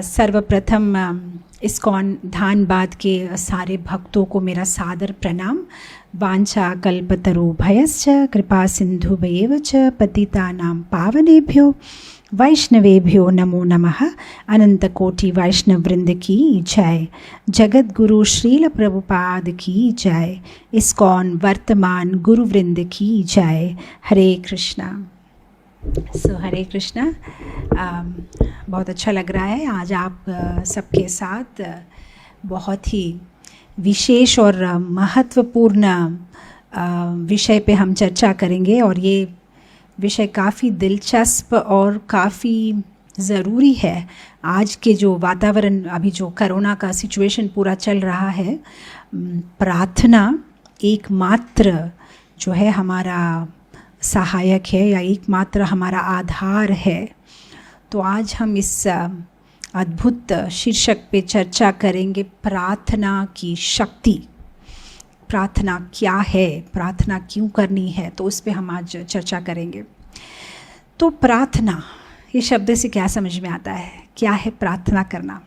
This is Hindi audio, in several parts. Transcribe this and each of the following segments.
सर्वप्रथम इस्कॉन धानबाद के सारे भक्तों को मेरा सादर प्रणाम। वांछा कल्पतरुभयश्च कृपा सिंधुभ्येव च पतितानां पावनेभ्यो वैष्णवेभ्यो नमो नमः। अनंत कोटि वैष्णव वृंद की जय। जगत गुरु श्रील प्रभुपाद की जय। इस्कॉन वर्तमान गुरु वृंद की जय। हरे कृष्णा। हरे कृष्णा। बहुत अच्छा लग रहा है आज आप सबके साथ बहुत ही विशेष और महत्वपूर्ण विषय पे हम चर्चा करेंगे, और ये विषय काफ़ी दिलचस्प और काफ़ी ज़रूरी है। आज के जो वातावरण, अभी जो कोरोना का सिचुएशन पूरा चल रहा है, प्रार्थना एकमात्र जो है हमारा सहायक है या एकमात्र हमारा आधार है। तो आज हम इस अद्भुत शीर्षक पे चर्चा करेंगे, प्रार्थना की शक्ति। प्रार्थना क्या है, प्रार्थना क्यों करनी है, तो उस पे हम आज चर्चा करेंगे। तो प्रार्थना, ये शब्द से क्या समझ में आता है? क्या है प्रार्थना करना?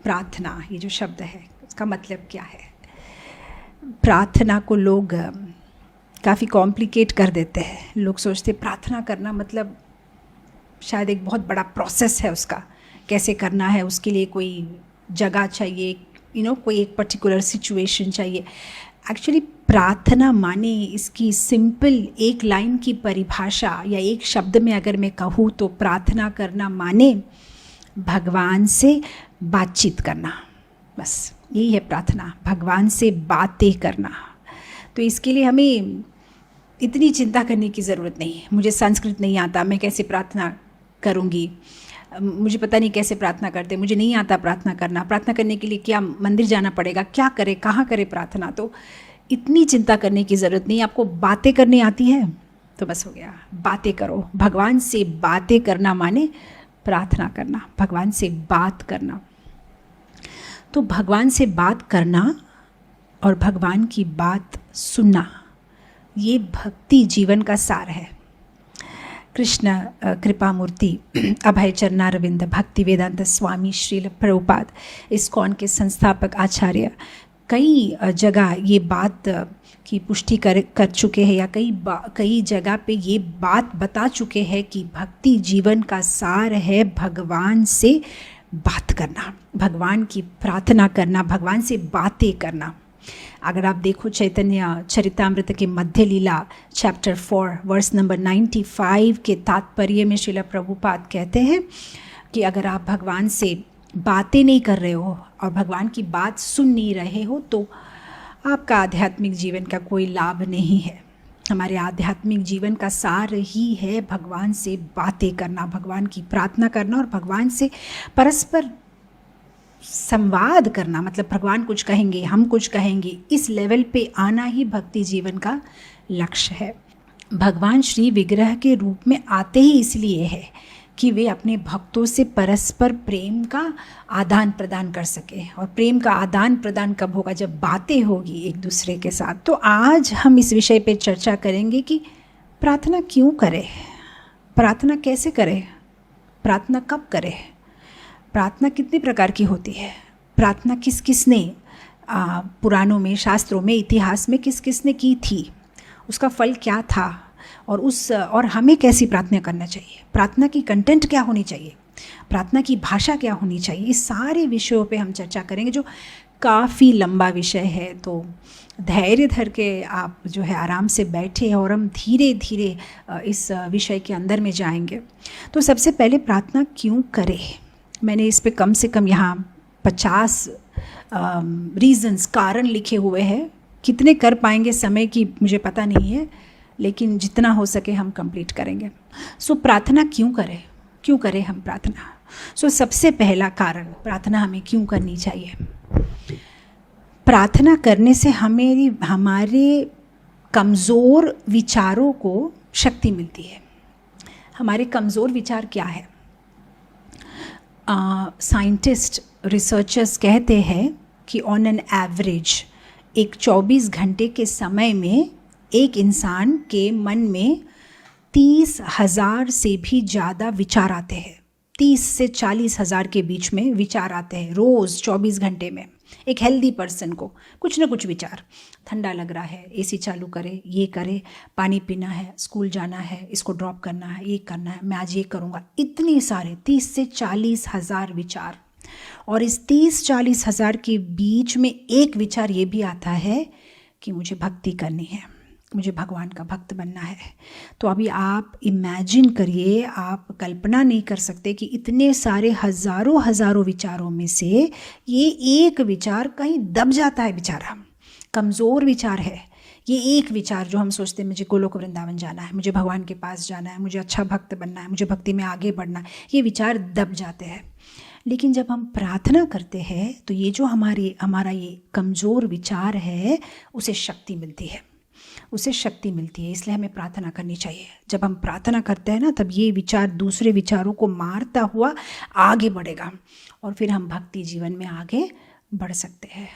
प्रार्थना ये जो शब्द है उसका मतलब क्या है? प्रार्थना को लोग काफ़ी कॉम्प्लिकेट कर देते हैं। लोग सोचते प्रार्थना करना मतलब शायद एक बहुत बड़ा प्रोसेस है, उसका कैसे करना है, उसके लिए कोई जगह चाहिए, कोई एक पर्टिकुलर सिचुएशन चाहिए। एक्चुअली प्रार्थना माने, इसकी सिंपल एक लाइन की परिभाषा या एक शब्द में अगर मैं कहूँ तो प्रार्थना करना माने भगवान से बातचीत करना। बस यही है प्रार्थना, भगवान से बातें करना। तो इसके लिए हमें इतनी चिंता करने की ज़रूरत नहीं है। मुझे संस्कृत नहीं आता, मैं कैसे प्रार्थना करूँगी, मुझे पता नहीं कैसे प्रार्थना करते, मुझे नहीं आता प्रार्थना करना, प्रार्थना करने के लिए क्या मंदिर जाना पड़ेगा, क्या करे, कहाँ करे प्रार्थना। तो इतनी चिंता करने की ज़रूरत नहीं। आपको बातें करनी आती है तो बस हो गया, बातें करो। भगवान से बातें करना माने प्रार्थना करना, भगवान से बात करना। तो भगवान से बात करना और भगवान की बात सुनना, ये भक्ति जीवन का सार है। कृष्ण कृपा मूर्ति अभय चरणारविंद भक्ति वेदांत स्वामी श्रील प्रभुपाद इस्कॉन के संस्थापक आचार्य कई जगह ये बात की पुष्टि कर चुके हैं, या कई जगह पे ये बात बता चुके हैं कि भक्ति जीवन का सार है भगवान से बात करना, भगवान की प्रार्थना करना, भगवान से बातें करना। अगर आप देखो चैतन्य चरितामृत के मध्य लीला चैप्टर 4 वर्स नंबर 95 के तात्पर्य में श्रील प्रभुपाद कहते हैं कि अगर आप भगवान से बातें नहीं कर रहे हो और भगवान की बात सुन नहीं रहे हो तो आपका आध्यात्मिक जीवन का कोई लाभ नहीं है। हमारे आध्यात्मिक जीवन का सार ही है भगवान से बातें करना, भगवान की प्रार्थना करना और भगवान से परस्पर संवाद करना। मतलब भगवान कुछ कहेंगे, हम कुछ कहेंगे, इस लेवल पे आना ही भक्ति जीवन का लक्ष्य है। भगवान श्री विग्रह के रूप में आते ही इसलिए है कि वे अपने भक्तों से परस्पर प्रेम का आदान प्रदान कर सके। और प्रेम का आदान प्रदान कब होगा? जब बातें होगी एक दूसरे के साथ। तो आज हम इस विषय पे चर्चा करेंगे कि प्रार्थना क्यों करें, प्रार्थना कैसे करें, प्रार्थना कब करें, प्रार्थना कितने प्रकार की होती है, प्रार्थना किस किस ने पुराणों में, शास्त्रों में, इतिहास में किस किस ने की थी, उसका फल क्या था, और हमें कैसी प्रार्थना करना चाहिए, प्रार्थना की कंटेंट क्या होनी चाहिए, प्रार्थना की भाषा क्या होनी चाहिए। इस सारे विषयों पे हम चर्चा करेंगे, जो काफ़ी लंबा विषय है। तो धैर्य धर के आप जो है आराम से बैठे और हम धीरे धीरे इस विषय के अंदर में जाएंगे। तो सबसे पहले प्रार्थना क्यों करें, मैंने इस पे कम से कम यहाँ 50 रीज़न्स, कारण लिखे हुए हैं। कितने कर पाएंगे समय की मुझे पता नहीं है, लेकिन जितना हो सके हम कंप्लीट करेंगे। सो प्रार्थना क्यों करें हम प्रार्थना। सो सबसे पहला कारण, प्रार्थना हमें क्यों करनी चाहिए। प्रार्थना करने से हमारे कमज़ोर विचारों को शक्ति मिलती है। हमारे कमज़ोर विचार क्या है? साइंटिस्ट, रिसर्चर्स कहते हैं कि ऑन एन एवरेज एक 24 घंटे के समय में एक इंसान के मन में 30,000 से भी ज़्यादा विचार आते हैं। 30 से 40,000 के बीच में विचार आते हैं रोज़ 24 घंटे में। एक हेल्दी पर्सन को कुछ ना कुछ विचार, ठंडा लग रहा है, एसी चालू करे, ये करे, पानी पीना है, स्कूल जाना है, इसको ड्रॉप करना है, ये करना है, मैं आज ये करूँगा। इतने सारे 30 से 40,000 विचार। और इस 30-40,000 के बीच में एक विचार ये भी आता है कि मुझे भक्ति करनी है, मुझे भगवान का भक्त बनना है। तो अभी आप इमेजिन करिए, आप कल्पना नहीं कर सकते कि इतने सारे हज़ारों विचारों में से ये एक विचार कहीं दब जाता है, बेचारा कमज़ोर विचार है। ये एक विचार जो हम सोचते हैं मुझे गोलोक वृंदावन जाना है, मुझे भगवान के पास जाना है, मुझे अच्छा भक्त बनना है, मुझे भक्ति में आगे बढ़ना है, ये विचार दब जाते हैं। लेकिन जब हम प्रार्थना करते हैं तो ये जो हमारा ये कमज़ोर विचार है उसे शक्ति मिलती है, उसे शक्ति मिलती है। इसलिए हमें प्रार्थना करनी चाहिए। जब हम प्रार्थना करते हैं ना, तब ये विचार दूसरे विचारों को मारता हुआ आगे बढ़ेगा और फिर हम भक्ति जीवन में आगे बढ़ सकते हैं।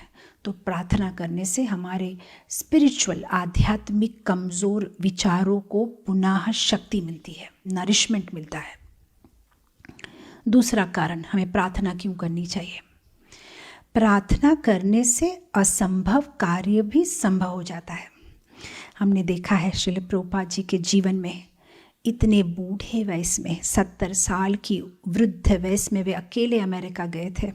तो प्रार्थना करने से हमारे स्पिरिचुअल, आध्यात्मिक कमज़ोर विचारों को पुनः शक्ति मिलती है, नरिशमेंट मिलता है। दूसरा कारण हमें प्रार्थना क्यों करनी चाहिए। प्रार्थना करने से असंभव कार्य भी संभव हो जाता है। हमने देखा है श्रील प्रभुपाद जी के जीवन में, इतने बूढ़े वयस में, 70 साल की वृद्ध वयस में वे अकेले अमेरिका गए थे।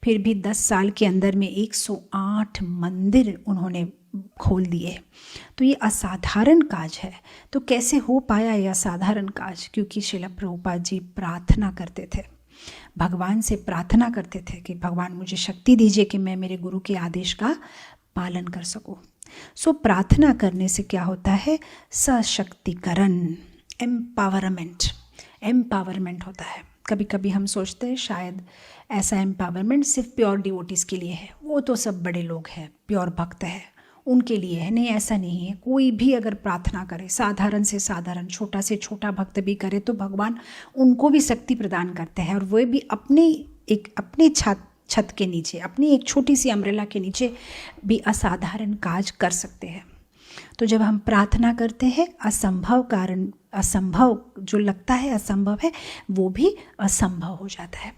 फिर भी 10 साल के अंदर में 108 मंदिर उन्होंने खोल दिए। तो ये असाधारण काज है। तो कैसे हो पाया ये असाधारण काज? क्योंकि श्रील प्रभुपाद जी प्रार्थना करते थे, भगवान से प्रार्थना करते थे कि भगवान मुझे शक्ति दीजिए कि मैं मेरे गुरु के आदेश का पालन कर सकूं। सो प्रार्थना करने से क्या होता है? सशक्तिकरण, एम्पावरमेंट होता है। कभी कभी हम सोचते हैं शायद ऐसा एम्पावरमेंट सिर्फ प्योर डिवोटीज़ के लिए है, वो तो सब बड़े लोग हैं, प्योर भक्त है, उनके लिए है। नहीं, ऐसा नहीं है। कोई भी अगर प्रार्थना करे, साधारण से साधारण, छोटा से छोटा भक्त भी करे, तो भगवान उनको भी शक्ति प्रदान करते हैं और वो भी अपने छत के नीचे, अपनी एक छोटी सी अम्ब्रेला के नीचे भी असाधारण काज कर सकते हैं। तो जब हम प्रार्थना करते हैं, असंभव जो लगता है असंभव है, वो भी असंभव हो जाता है।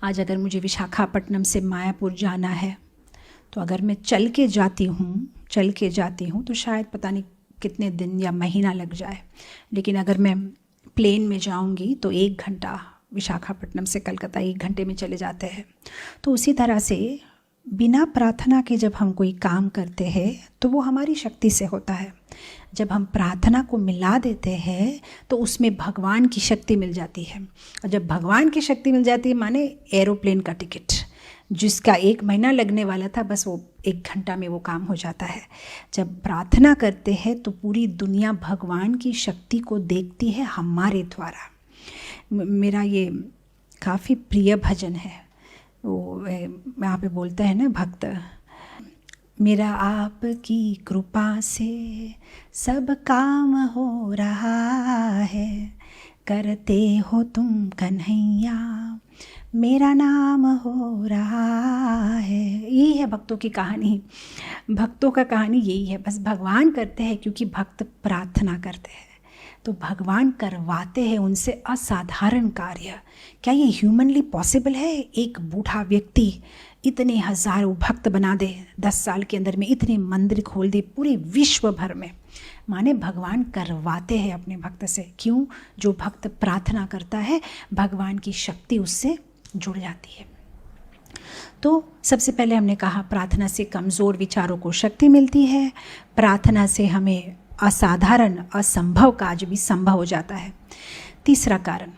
आज अगर मुझे विशाखापट्टनम से मायापुर जाना है, तो अगर मैं चल के जाती हूँ तो शायद पता नहीं कितने दिन या महीना लग जाए। लेकिन अगर मैं प्लेन में जाऊँगी तो 1 घंटा, विशाखापट्टनम से कलकत्ता 1 घंटे में चले जाते हैं। तो उसी तरह से बिना प्रार्थना के जब हम कोई काम करते हैं तो वो हमारी शक्ति से होता है। जब हम प्रार्थना को मिला देते हैं तो उसमें भगवान की शक्ति मिल जाती है। और जब भगवान की शक्ति मिल जाती है, माने एरोप्लेन का टिकट जिसका 1 महीना लगने वाला था, बस वो 1 घंटा में वो काम हो जाता है। जब प्रार्थना करते हैं तो पूरी दुनिया भगवान की शक्ति को देखती है हमारे द्वारा। मेरा ये काफ़ी प्रिय भजन है, वो यहाँ पे बोलता है ना भक्त, मेरा आपकी कृपा से सब काम हो रहा है, करते हो तुम कन्हैया मेरा नाम हो रहा है। यही है भक्तों की कहानी, भक्तों का कहानी यही है। बस भगवान करते हैं क्योंकि भक्त प्रार्थना करते हैं, तो भगवान करवाते हैं उनसे असाधारण कार्य। क्या ये ह्यूमनली पॉसिबल है? एक बूढ़ा व्यक्ति इतने हज़ारों भक्त बना दे, 10 साल के अंदर में इतने मंदिर खोल दे पूरे विश्व भर में। माने भगवान करवाते हैं अपने भक्त से। क्यों? जो भक्त प्रार्थना करता है, भगवान की शक्ति उससे जुड़ जाती है। तो सबसे पहले हमने कहा प्रार्थना से कमज़ोर विचारों को शक्ति मिलती है। प्रार्थना से हमें असाधारण, असंभव काज भी संभव हो जाता है। तीसरा कारण,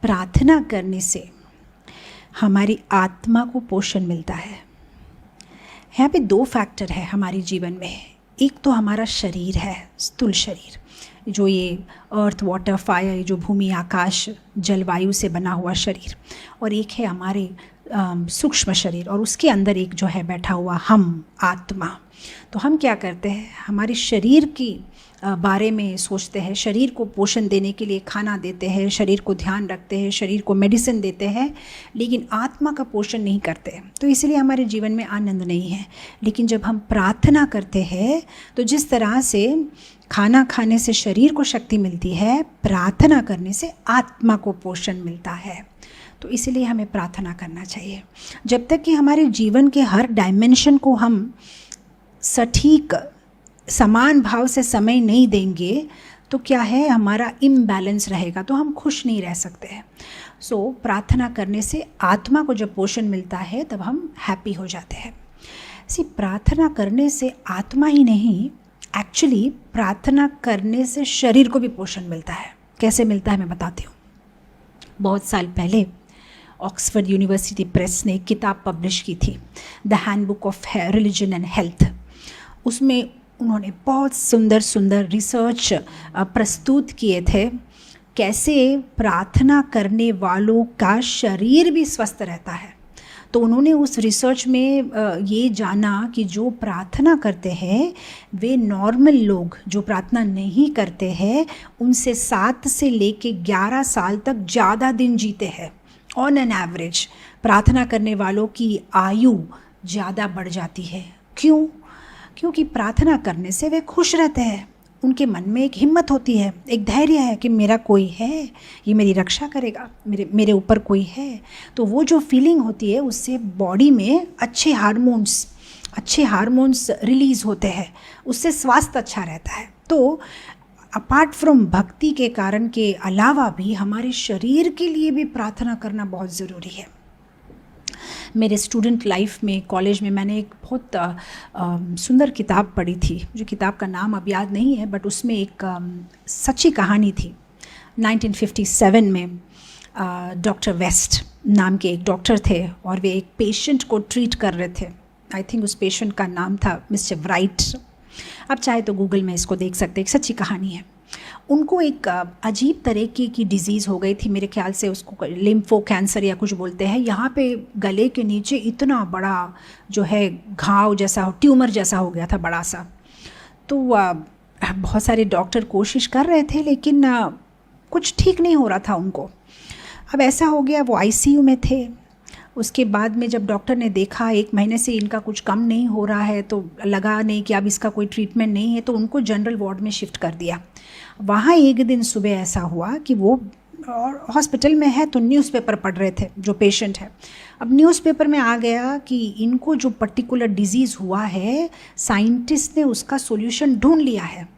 प्रार्थना करने से हमारी आत्मा को पोषण मिलता है। यहाँ पे 2 फैक्टर है हमारे जीवन में। एक तो हमारा शरीर है, स्थूल शरीर, जो ये अर्थ, वाटर, फायर, जो भूमि, आकाश, जलवायु से बना हुआ शरीर, और एक है हमारे सूक्ष्म शरीर, और उसके अंदर एक जो है बैठा हुआ हम, आत्मा। तो हम क्या करते हैं, हमारे शरीर की बारे में सोचते हैं, शरीर को पोषण देने के लिए खाना देते हैं, शरीर को ध्यान रखते हैं, शरीर को मेडिसिन देते हैं, लेकिन आत्मा का पोषण नहीं करते। तो इसलिए हमारे जीवन में आनंद नहीं है। लेकिन जब हम प्रार्थना करते हैं तो जिस तरह से खाना खाने से शरीर को शक्ति मिलती है, प्रार्थना करने से आत्मा को पोषण मिलता है। तो इसलिए हमें प्रार्थना करना चाहिए। जब तक कि हमारे जीवन के हर डायमेंशन को हम सटीक समान भाव से समय नहीं देंगे तो क्या है, हमारा इम्बैलेंस रहेगा, तो हम खुश नहीं रह सकते हैं। सो प्रार्थना करने से आत्मा को जब पोषण मिलता है तब हम हैप्पी हो जाते हैं। प्रार्थना करने से आत्मा ही नहीं, एक्चुअली प्रार्थना करने से शरीर को भी पोषण मिलता है। कैसे मिलता है मैं बताती हूँ। बहुत साल पहले ऑक्सफोर्ड यूनिवर्सिटी प्रेस ने एक किताब पब्लिश की थी, the handbook of religion and health. उसमें उन्होंने बहुत सुंदर सुंदर रिसर्च प्रस्तुत किए थे, कैसे प्रार्थना करने वालों का शरीर भी स्वस्थ रहता है। तो उन्होंने उस रिसर्च में ये जाना कि जो प्रार्थना करते हैं वे नॉर्मल लोग जो प्रार्थना नहीं करते हैं उनसे 7 से लेके 11 साल तक ज़्यादा दिन जीते हैं। ऑन एन एवरेज प्रार्थना करने वालों की आयु ज़्यादा बढ़ जाती है। क्यों? क्योंकि प्रार्थना करने से वे खुश रहते हैं, उनके मन में एक हिम्मत होती है, एक धैर्य है कि मेरा कोई है, ये मेरी रक्षा करेगा, मेरे ऊपर कोई है। तो वो जो फीलिंग होती है उससे बॉडी में अच्छे हार्मोन्स रिलीज़ होते हैं, उससे स्वास्थ्य अच्छा रहता है। तो अपार्ट फ्रॉम भक्ति के कारण के अलावा भी हमारे शरीर के लिए भी प्रार्थना करना बहुत ज़रूरी है। मेरे स्टूडेंट लाइफ में, कॉलेज में मैंने एक बहुत सुंदर किताब पढ़ी थी, जो किताब का नाम अब याद नहीं है, बट उसमें एक सच्ची कहानी थी। 1957 में डॉक्टर वेस्ट नाम के एक डॉक्टर थे और वे एक पेशेंट को ट्रीट कर रहे थे। आई थिंक उस पेशेंट का नाम था मिस्टर राइट। आप चाहे तो गूगल में इसको देख सकते हैं, एक सच्ची कहानी है। उनको एक अजीब तरह की डिज़ीज़ हो गई थी, मेरे ख्याल से उसको लिम्फो कैंसर या कुछ बोलते हैं। यहाँ पे गले के नीचे इतना बड़ा जो है घाव जैसा, ट्यूमर जैसा हो गया था, बड़ा सा। तो बहुत सारे डॉक्टर कोशिश कर रहे थे लेकिन कुछ ठीक नहीं हो रहा था उनको। अब ऐसा हो गया, वो आईसीयू में थे। उसके बाद में जब डॉक्टर ने देखा 1 महीने से इनका कुछ कम नहीं हो रहा है, तो लगा नहीं कि अब इसका कोई ट्रीटमेंट नहीं है, तो उनको जनरल वार्ड में शिफ्ट कर दिया। वहाँ एक दिन सुबह ऐसा हुआ कि वो हॉस्पिटल में है तो न्यूज़पेपर पढ़ रहे थे जो पेशेंट है। अब न्यूज़पेपर में आ गया कि इनको जो पर्टिकुलर डिजीज़ हुआ है, साइंटिस्ट ने उसका सॉल्यूशन ढूंढ लिया है,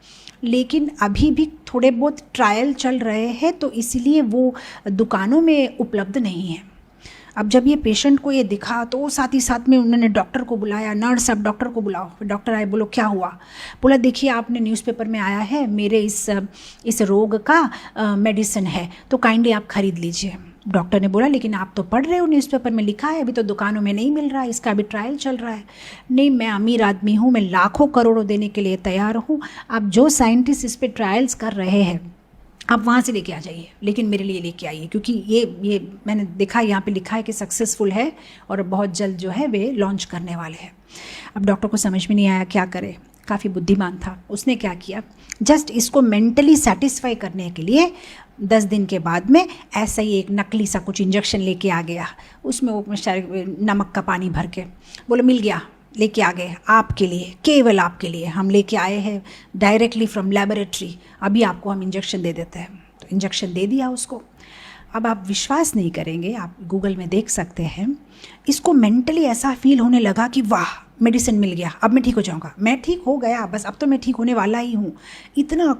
लेकिन अभी भी थोड़े बहुत ट्रायल चल रहे हैं, तो इसलिए वो दुकानों में उपलब्ध नहीं है। अब जब ये पेशेंट को ये दिखा तो साथ ही साथ में उन्होंने डॉक्टर को बुलाया, नर्स अब डॉक्टर को बुलाओ। फिर डॉक्टर आए, बोलो क्या हुआ? बोला देखिए आपने न्यूज़पेपर में आया है, मेरे इस रोग का मेडिसिन है, तो काइंडली आप ख़रीद लीजिए। डॉक्टर ने बोला लेकिन आप तो पढ़ रहे हो, न्यूज़पेपर में लिखा है, अभी तो दुकानों में नहीं मिल रहा है, इसका अभी ट्रायल चल रहा है। नहीं, मैं अमीर आदमी हूँ, मैं लाखों करोड़ों देने के लिए तैयार हूँ। आप जो साइंटिस्ट इस पर ट्रायल्स कर रहे हैं आप वहाँ से लेके आ जाइए, लेकिन मेरे लिए लेके आइए, क्योंकि ये मैंने देखा यहाँ पे लिखा है कि सक्सेसफुल है और बहुत जल्द जो है वे लॉन्च करने वाले हैं। अब डॉक्टर को समझ में नहीं आया क्या करे, काफ़ी बुद्धिमान था। उसने क्या किया, जस्ट इसको मेंटली सेटिस्फाई करने के लिए 10 दिन के बाद में ऐसा ही एक नकली सा कुछ इंजेक्शन लेके आ गया। उसमें वो नमक का पानी भर के बोले मिल गया, लेके आ गए आपके लिए, केवल आपके लिए हम लेके आए हैं डायरेक्टली फ्रॉम लैबोरेटरी, अभी आपको हम इंजेक्शन दे देते हैं। तो इंजेक्शन दे दिया उसको। अब आप विश्वास नहीं करेंगे, आप गूगल में देख सकते हैं, इसको मेंटली ऐसा फील होने लगा कि वाह मेडिसिन मिल गया, अब मैं ठीक हो जाऊंगा, मैं ठीक हो गया, बस अब तो मैं ठीक होने वाला ही हूँ। इतना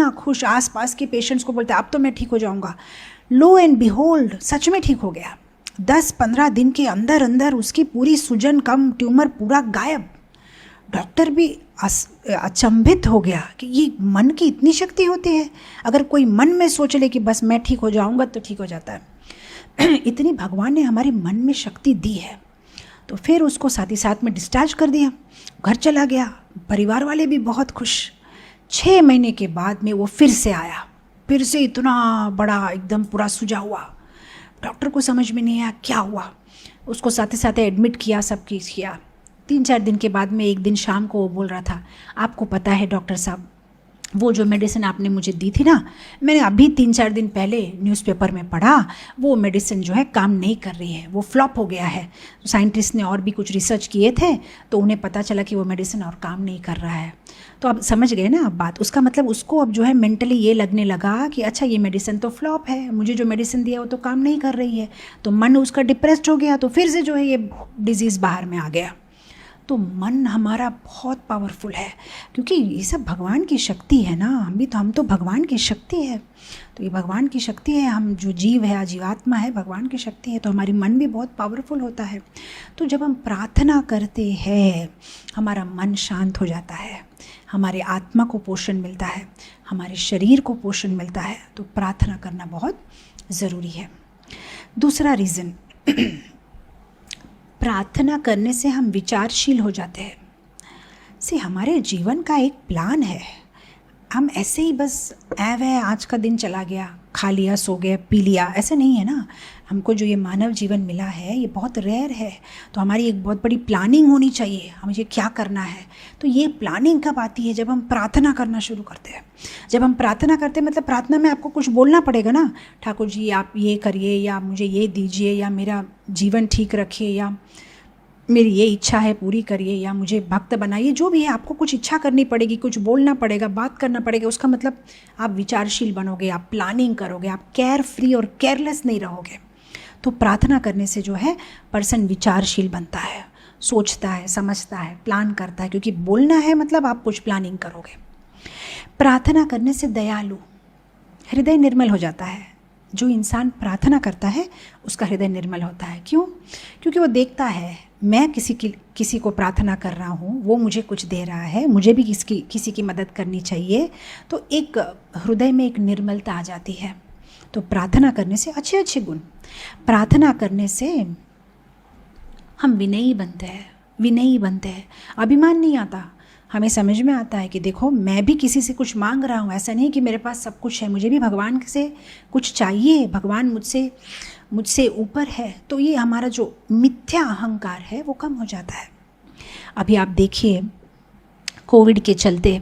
खुश, आसपास के पेशेंट्स को बोलते अब तो मैं ठीक हो जाऊंगा। लो एंड बिहोल्ड, सच में ठीक हो गया। 10-15 दिन के अंदर अंदर उसकी पूरी सूजन कम, ट्यूमर पूरा गायब। डॉक्टर भी अचंभित हो गया कि ये मन की इतनी शक्ति होती है, अगर कोई मन में सोच ले कि बस मैं ठीक हो जाऊंगा तो ठीक हो जाता है। इतनी भगवान ने हमारे मन में शक्ति दी है। तो फिर उसको साथ ही साथ में डिस्चार्ज कर दिया, घर चला गया। परिवार वाले भी बहुत खुश। 6 महीने के बाद में वो फिर से आया, फिर से इतना बड़ा एकदम पूरा सूजा हुआ। डॉक्टर को समझ में नहीं आया क्या हुआ, उसको साथ ही साथ एडमिट किया, सब कुछ किया। 3-4 दिन के बाद में एक दिन शाम को वो बोल रहा था, आपको पता है डॉक्टर साहब, वो जो मेडिसिन आपने मुझे दी थी ना, मैंने अभी 3-4 दिन पहले न्यूज़पेपर में पढ़ा, वो मेडिसिन जो है काम नहीं कर रही है, वो फ्लॉप हो गया है। साइंटिस्ट ने और भी कुछ रिसर्च किए थे तो उन्हें पता चला कि वो मेडिसिन और काम नहीं कर रहा है। तो अब समझ गए ना आप बात। उसका मतलब उसको अब जो है मेंटली ये लगने लगा कि अच्छा ये मेडिसिन तो फ्लॉप है, मुझे जो मेडिसिन दिया वो तो काम नहीं कर रही है। तो मन उसका डिप्रेस्ड हो गया, तो फिर से जो है ये डिजीज़ बाहर में आ गया। तो मन हमारा बहुत पावरफुल है, क्योंकि ये सब भगवान की शक्ति है ना। हम तो भगवान की शक्ति है। तो ये भगवान की शक्ति है, हम जो जीव है, जीवात्मा है, भगवान की शक्ति है। तो हमारी मन भी बहुत पावरफुल होता है। तो जब हम प्रार्थना करते हैं, हमारा मन शांत हो जाता है, हमारे आत्मा को पोषण मिलता है, हमारे शरीर को पोषण मिलता है। तो प्रार्थना करना बहुत ज़रूरी है। दूसरा रीज़न, प्रार्थना करने से हम विचारशील हो जाते हैं। हमारे जीवन का एक प्लान है। हम ऐसे ही बस आज का दिन चला गया, खा लिया, सो गए, पी लिया, ऐसा नहीं है ना। हमको जो ये मानव जीवन मिला है ये बहुत रेयर है। तो हमारी एक बहुत बड़ी प्लानिंग होनी चाहिए, हमें क्या करना है। तो ये प्लानिंग कब आती है? जब हम प्रार्थना करना शुरू करते हैं। जब हम प्रार्थना करते हैं, मतलब प्रार्थना में आपको कुछ बोलना पड़ेगा ना, ठाकुर जी आप ये करिए, या मुझे ये दीजिए, या मेरा जीवन ठीक रखिए, या मेरी ये इच्छा है पूरी करिए, या मुझे भक्त बनाइए। जो भी है आपको कुछ इच्छा करनी पड़ेगी, कुछ बोलना पड़ेगा, बात करना पड़ेगा। उसका मतलब आप विचारशील बनोगे, आप प्लानिंग करोगे, आप केयर फ्री और केयरलेस नहीं रहोगे। तो प्रार्थना करने से जो है पर्सन विचारशील बनता है, सोचता है, समझता है, प्लान करता है। क्योंकि बोलना है मतलब आप कुछ प्लानिंग करोगे। प्रार्थना करने से दयालु, हृदय निर्मल हो जाता है। जो इंसान प्रार्थना करता है उसका हृदय निर्मल होता है। क्यों? क्योंकि वो देखता है मैं किसी को प्रार्थना कर रहा हूँ, वो मुझे कुछ दे रहा है, मुझे भी किसी की मदद करनी चाहिए। तो एक हृदय में एक निर्मलता आ जाती है। तो प्रार्थना करने से अच्छे अच्छे गुण, प्रार्थना करने से हम विनयी बनते हैं। अभिमान नहीं आता, हमें समझ में आता है कि देखो मैं भी किसी से कुछ मांग रहा हूँ। ऐसा नहीं कि मेरे पास सब कुछ है, मुझे भी भगवान से कुछ चाहिए, भगवान मुझसे ऊपर है। तो ये हमारा जो मिथ्या अहंकार है वो कम हो जाता है। अभी आप देखिए कोविड के चलते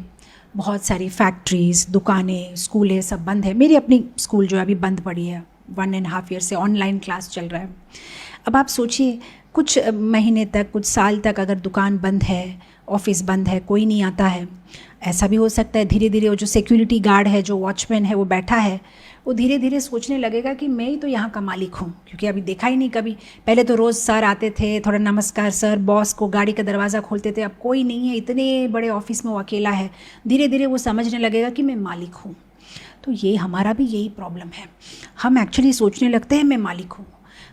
बहुत सारी फैक्ट्रीज़, दुकानें, स्कूलें सब बंद है। मेरी अपनी स्कूल जो है अभी बंद पड़ी है, 1.5 ईयर से ऑनलाइन क्लास चल रहा है। अब आप सोचिए कुछ महीने तक, कुछ साल तक अगर दुकान बंद है, ऑफिस बंद है, कोई नहीं आता है, ऐसा भी हो सकता है धीरे धीरे वो जो सिक्योरिटी गार्ड है, जो वॉचमैन है, वो बैठा है, वो धीरे धीरे सोचने लगेगा कि मैं ही तो यहाँ का मालिक हूँ। क्योंकि अभी देखा ही नहीं कभी। पहले तो रोज़ सर आते थे, थोड़ा नमस्कार सर, बॉस को गाड़ी का दरवाज़ा खोलते थे। अब कोई नहीं है, इतने बड़े ऑफिस में वो अकेला है। धीरे धीरे वो समझने लगेगा कि मैं मालिक हूँ। तो ये हमारा भी यही प्रॉब्लम है। हम एक्चुअली सोचने लगते हैं मैं मालिक हूँ।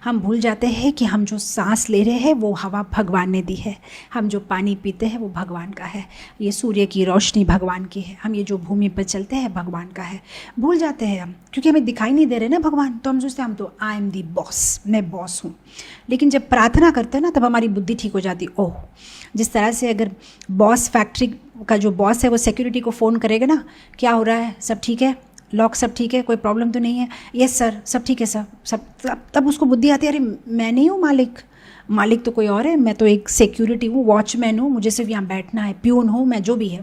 हम भूल जाते हैं कि हम जो सांस ले रहे हैं वो हवा भगवान ने दी है, हम जो पानी पीते हैं वो भगवान का है, ये सूर्य की रोशनी भगवान की है, हम ये जो भूमि पर चलते हैं भगवान का है। भूल जाते हैं हम, क्योंकि हमें दिखाई नहीं दे रहे ना भगवान। तो हम सोचते हैं हम तो आई एम दी बॉस, मैं बॉस हूँ। लेकिन जब प्रार्थना करते हैं ना तब हमारी बुद्धि ठीक हो जाती। ओह, जिस तरह से अगर बॉस, फैक्ट्री का जो बॉस है वो सिक्योरिटी को फ़ोन करेगा ना, क्या हो रहा है, सब ठीक है, लॉक सब ठीक है, कोई प्रॉब्लम तो नहीं है, यस सर सब ठीक है सर, सब। तब उसको बुद्धि आती है अरे मैं नहीं हूँ मालिक तो कोई और है, मैं तो एक सिक्योरिटी हूँ, वॉचमैन हूँ, मुझे सिर्फ यहाँ बैठना है, प्यून हूँ मैं, जो भी है।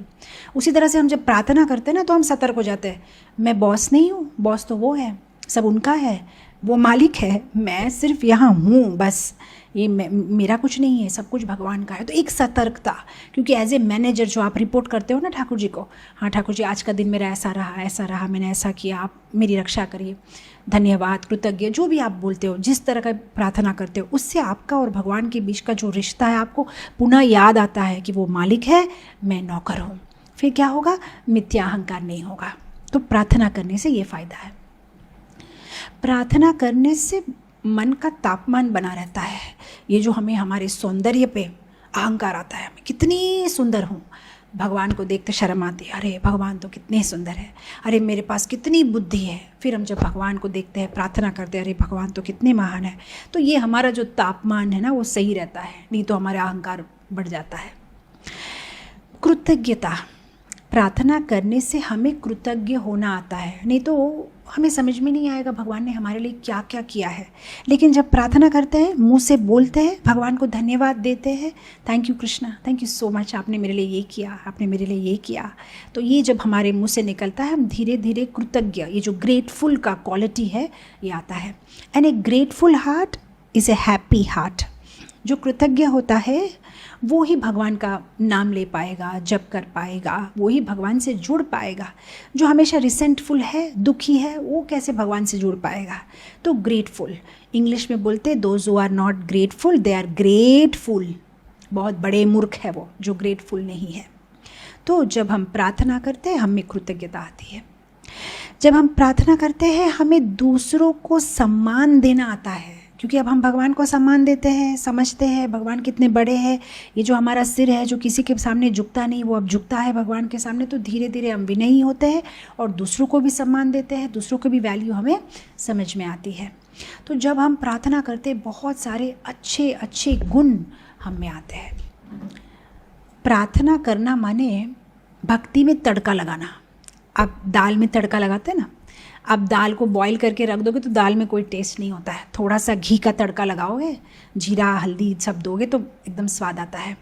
उसी तरह से हम जब प्रार्थना करते हैं ना तो हम सतर्क हो जाते हैं। मैं बॉस नहीं हूँ, बॉस तो वो है, सब उनका है, वो मालिक है, मैं सिर्फ यहाँ हूँ बस। ये मेरा कुछ नहीं है, सब कुछ भगवान का है। तो एक सतर्कता, क्योंकि एज ए मैनेजर जो आप रिपोर्ट करते हो ना ठाकुर जी को, हाँ ठाकुर जी आज का दिन मेरा ऐसा रहा, मैंने ऐसा किया, आप मेरी रक्षा करिए, धन्यवाद, कृतज्ञ, जो भी आप बोलते हो, जिस तरह का प्रार्थना करते हो, उससे आपका और भगवान के बीच का जो रिश्ता है आपको पुनः याद आता है कि वो मालिक है, मैं नौकर हूँ। फिर क्या होगा? मिथ्या अहंकार नहीं होगा। तो प्रार्थना करने से ये फ़ायदा है। प्रार्थना करने से मन का तापमान बना रहता है। ये जो हमें हमारे सौंदर्य पे अहंकार आता है, मैं कितनी सुंदर हूँ, भगवान को देखते शर्म आती है, अरे भगवान तो कितने सुंदर है, अरे मेरे पास कितनी बुद्धि है। फिर हम जब भगवान को देखते हैं, प्रार्थना करते हैं, अरे भगवान तो कितने महान है। तो ये हमारा जो तापमान है ना वो सही रहता है, नहीं तो हमारा अहंकार बढ़ जाता है। कृतज्ञता, प्रार्थना करने से हमें कृतज्ञ होना आता है, नहीं तो हमें समझ में नहीं आएगा भगवान ने हमारे लिए क्या क्या किया है। लेकिन जब प्रार्थना करते हैं, मुंह से बोलते हैं, भगवान को धन्यवाद देते हैं, thank you Krishna, thank you so much, आपने मेरे लिए ये किया, आपने मेरे लिए ये किया, तो ये जब हमारे मुंह से निकलता है, हम धीरे धीरे कृतज्ञ, ये जो ग्रेटफुल का क्वालिटी है ये आता है। And A grateful heart is a happy heart. जो कृतज्ञ होता है वो ही भगवान का नाम ले पाएगा, जप कर पाएगा, वो ही भगवान से जुड़ पाएगा। जो हमेशा रिसेंटफुल है, दुखी है, वो कैसे भगवान से जुड़ पाएगा। तो ग्रेटफुल, इंग्लिश में बोलते हैं those who are not grateful they are grateful. बहुत बड़े मूर्ख है वो जो ग्रेटफुल नहीं है। तो जब हम प्रार्थना करते हैं हमें कृतज्ञता आती है। जब हम प्रार्थना करते हैं हमें दूसरों को सम्मान देना आता है, क्योंकि अब हम भगवान को सम्मान देते हैं, समझते हैं भगवान कितने बड़े हैं। ये जो हमारा सिर है जो किसी के सामने झुकता नहीं, वो अब झुकता है भगवान के सामने। तो धीरे धीरे हम विनयी होते हैं और दूसरों को भी सम्मान देते हैं, दूसरों को भी वैल्यू हमें समझ में आती है। तो जब हम प्रार्थना करते हैं बहुत सारे अच्छे अच्छे गुण हम में आते हैं। प्रार्थना करना माने भक्ति में तड़का लगाना। आप दाल में तड़का लगाते हैं ना, आप दाल को बॉईल करके रख दोगे तो दाल में कोई टेस्ट नहीं होता है। थोड़ा सा घी का तड़का लगाओगे, जीरा हल्दी सब दोगे तो एकदम स्वाद आता है।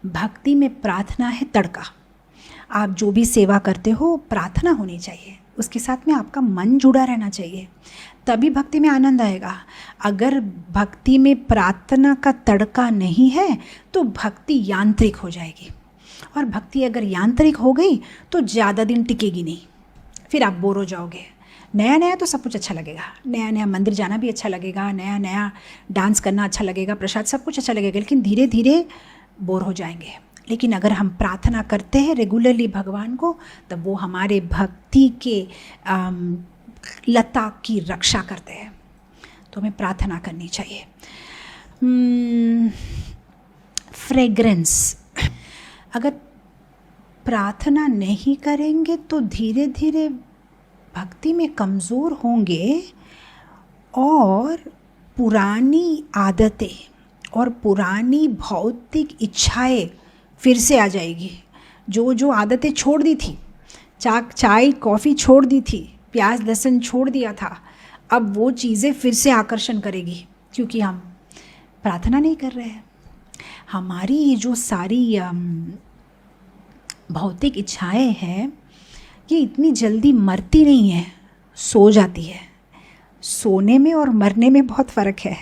भक्ति में प्रार्थना है तड़का। आप जो भी सेवा करते हो प्रार्थना होनी चाहिए, उसके साथ में आपका मन जुड़ा रहना चाहिए, तभी भक्ति में आनंद आएगा। अगर भक्ति में प्रार्थना का तड़का नहीं है तो भक्ति यांत्रिक हो जाएगी, और भक्ति अगर यांत्रिक हो गई तो ज़्यादा दिन टिकेगी नहीं, फिर आप बोर हो जाओगे। नया नया तो सब कुछ अच्छा लगेगा, नया नया मंदिर जाना भी अच्छा लगेगा, नया नया डांस करना अच्छा लगेगा, प्रसाद सब कुछ अच्छा लगेगा, लेकिन धीरे धीरे बोर हो जाएंगे। लेकिन अगर हम प्रार्थना करते हैं रेगुलरली भगवान को, तब वो हमारे भक्ति के लता की रक्षा करते हैं। तो हमें प्रार्थना करनी चाहिए। फ्रेग्रेंस, अगर प्रार्थना नहीं करेंगे तो धीरे धीरे भक्ति में कमज़ोर होंगे और पुरानी आदतें और पुरानी भौतिक इच्छाएं फिर से आ जाएगी। जो जो आदतें छोड़ दी थी, चाय कॉफ़ी छोड़ दी थी, प्याज लहसुन छोड़ दिया था, अब वो चीज़ें फिर से आकर्षण करेगी, क्योंकि हम प्रार्थना नहीं कर रहे हैं। हमारी ये जो सारी भौतिक इच्छाएं हैं ये इतनी जल्दी मरती नहीं है, सो जाती है। सोने में और मरने में बहुत फ़र्क है।